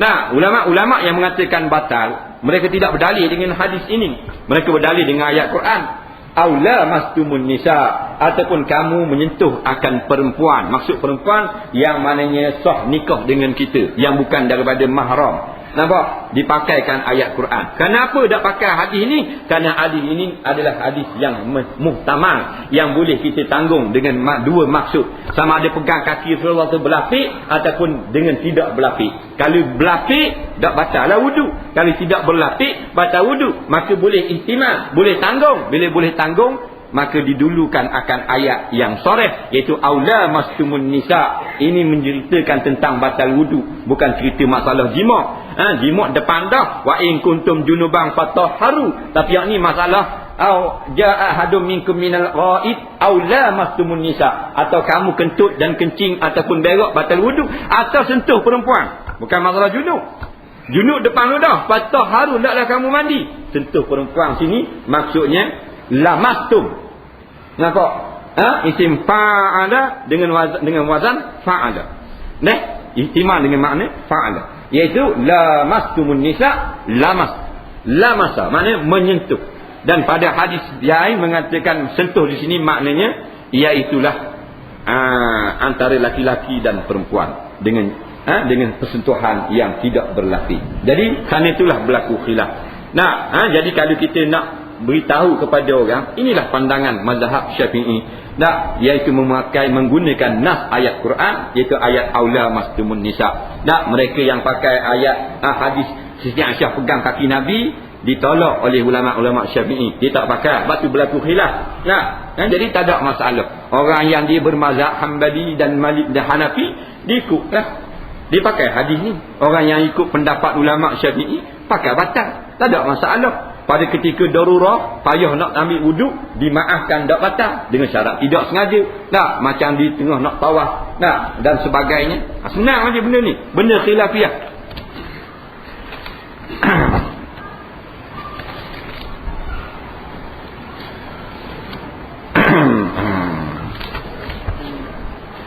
Nah, ulama-ulama yang mengatakan batal, mereka tidak berdalil dengan hadis ini. Mereka berdalil dengan ayat Quran. Aula mastumun nisa, ataupun kamu menyentuh akan perempuan. Maksud perempuan yang maknanya sah nikah dengan kita, yang bukan daripada mahram. Nampak? Dipakaikan ayat Quran. Kenapa tak pakai hadis ini? Kerana hadis ini adalah hadis yang muhtamal, yang boleh kita tanggung dengan dua maksud. Sama ada pegang kaki Rasulullah itu berlapik ataupun dengan tidak berlapik. Kalau berlapik, tak batal lah wudu. Kalau tidak berlapik, batal wudu. Maka boleh ihtimal, boleh tanggung. Bila boleh tanggung, maka didulukan akan ayat yang sharih, iaitu aula mastumun nisa. Ini menceritakan tentang batal wudu, bukan cerita masalah jima'. Jima' depan dah, wa in kuntum junuban fatahharu. Tapi yang ni masalah au jaa hadum minkum minal ghaid aula mastumun nisa, atau kamu kentut dan kencing ataupun berak batal wudu, atau sentuh perempuan. Bukan masalah junub. Junub depan lu dah, fatahharu, taklah kamu mandi. Sentuh perempuan sini maksudnya lamastum. Nampak? Isim fa'ala dengan wazan fa'ala. Ihtimal dengan makna fa'ala, iaitu lamastumun nisa, lamasa maknanya menyentuh. Dan pada hadis yang mengatakan sentuh di sini maknanya iaitulah antara laki-laki dan perempuan dengan persentuhan yang tidak berlapis. Jadi kerana itulah berlaku khilaf. Jadi kalau kita nak beritahu kepada orang, inilah pandangan mazhab Syafi'i, iaitu menggunakan nas ayat Quran, iaitu ayat aula mastumun nisa. Mereka yang pakai ayat hadis Siti Aisyah pegang kaki Nabi ditolak oleh ulama-ulama Syafi'i. Dia tak pakai, sebab tu berlaku khilaf. Jadi tak ada masalah. Orang yang dia bermazhab Hanbali dan Malik dan Hanafi, dia ikutlah, dia pakai hadis ni. Orang yang ikut pendapat ulama Syafi'i pakai batal, tak ada masalah. Pada ketika darurah, payah nak ambil wuduk, dimaafkan tak batal dengan syarat tidak sengaja. Macam di tengah nak tawaf, dan sebagainya. Senang aja benda ni, benda khilafiyah.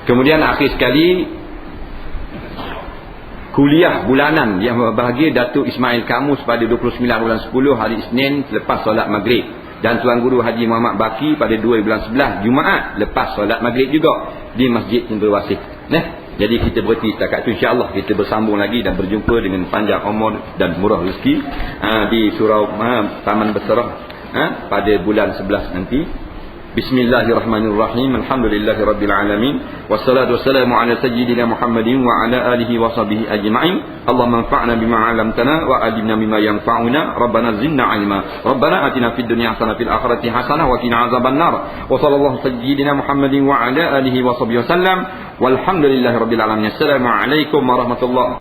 Kemudian akhir sekali, kuliah bulanan yang berbahagia Datuk Ismail Kamus pada 29 bulan 10 hari Isnin selepas solat maghrib, dan Tuan Guru Haji Muhammad Baki pada 2 bulan 11 Jumaat lepas solat maghrib juga di Masjid Cendrawasih. Jadi kita berhenti setakat itu. InsyaAllah kita bersambung lagi dan berjumpa dengan panjang umur dan murah rezeki di surau Taman Besarah pada bulan 11 nanti. Bismillahirrahmanirrahim. Alhamdulillahirabbil alamin. Wassalatu wassalamu ala sayyidina Muhammadin wa ala alihi wa sahbihi ajma'in. Allahumma anfa'na bima 'allamtana wa 'allimna bima yanfa'una. Rabbana zidna 'ilma. Rabbana atina fid dunya hasanah fil akhirati hasanah wa qina azabannar. Wa sallallahu sayyidina Muhammadin wa ala alihi wa sahbihi wasallam. Walhamdulillahirabbil alamin. Assalamu alaikum warahmatullahi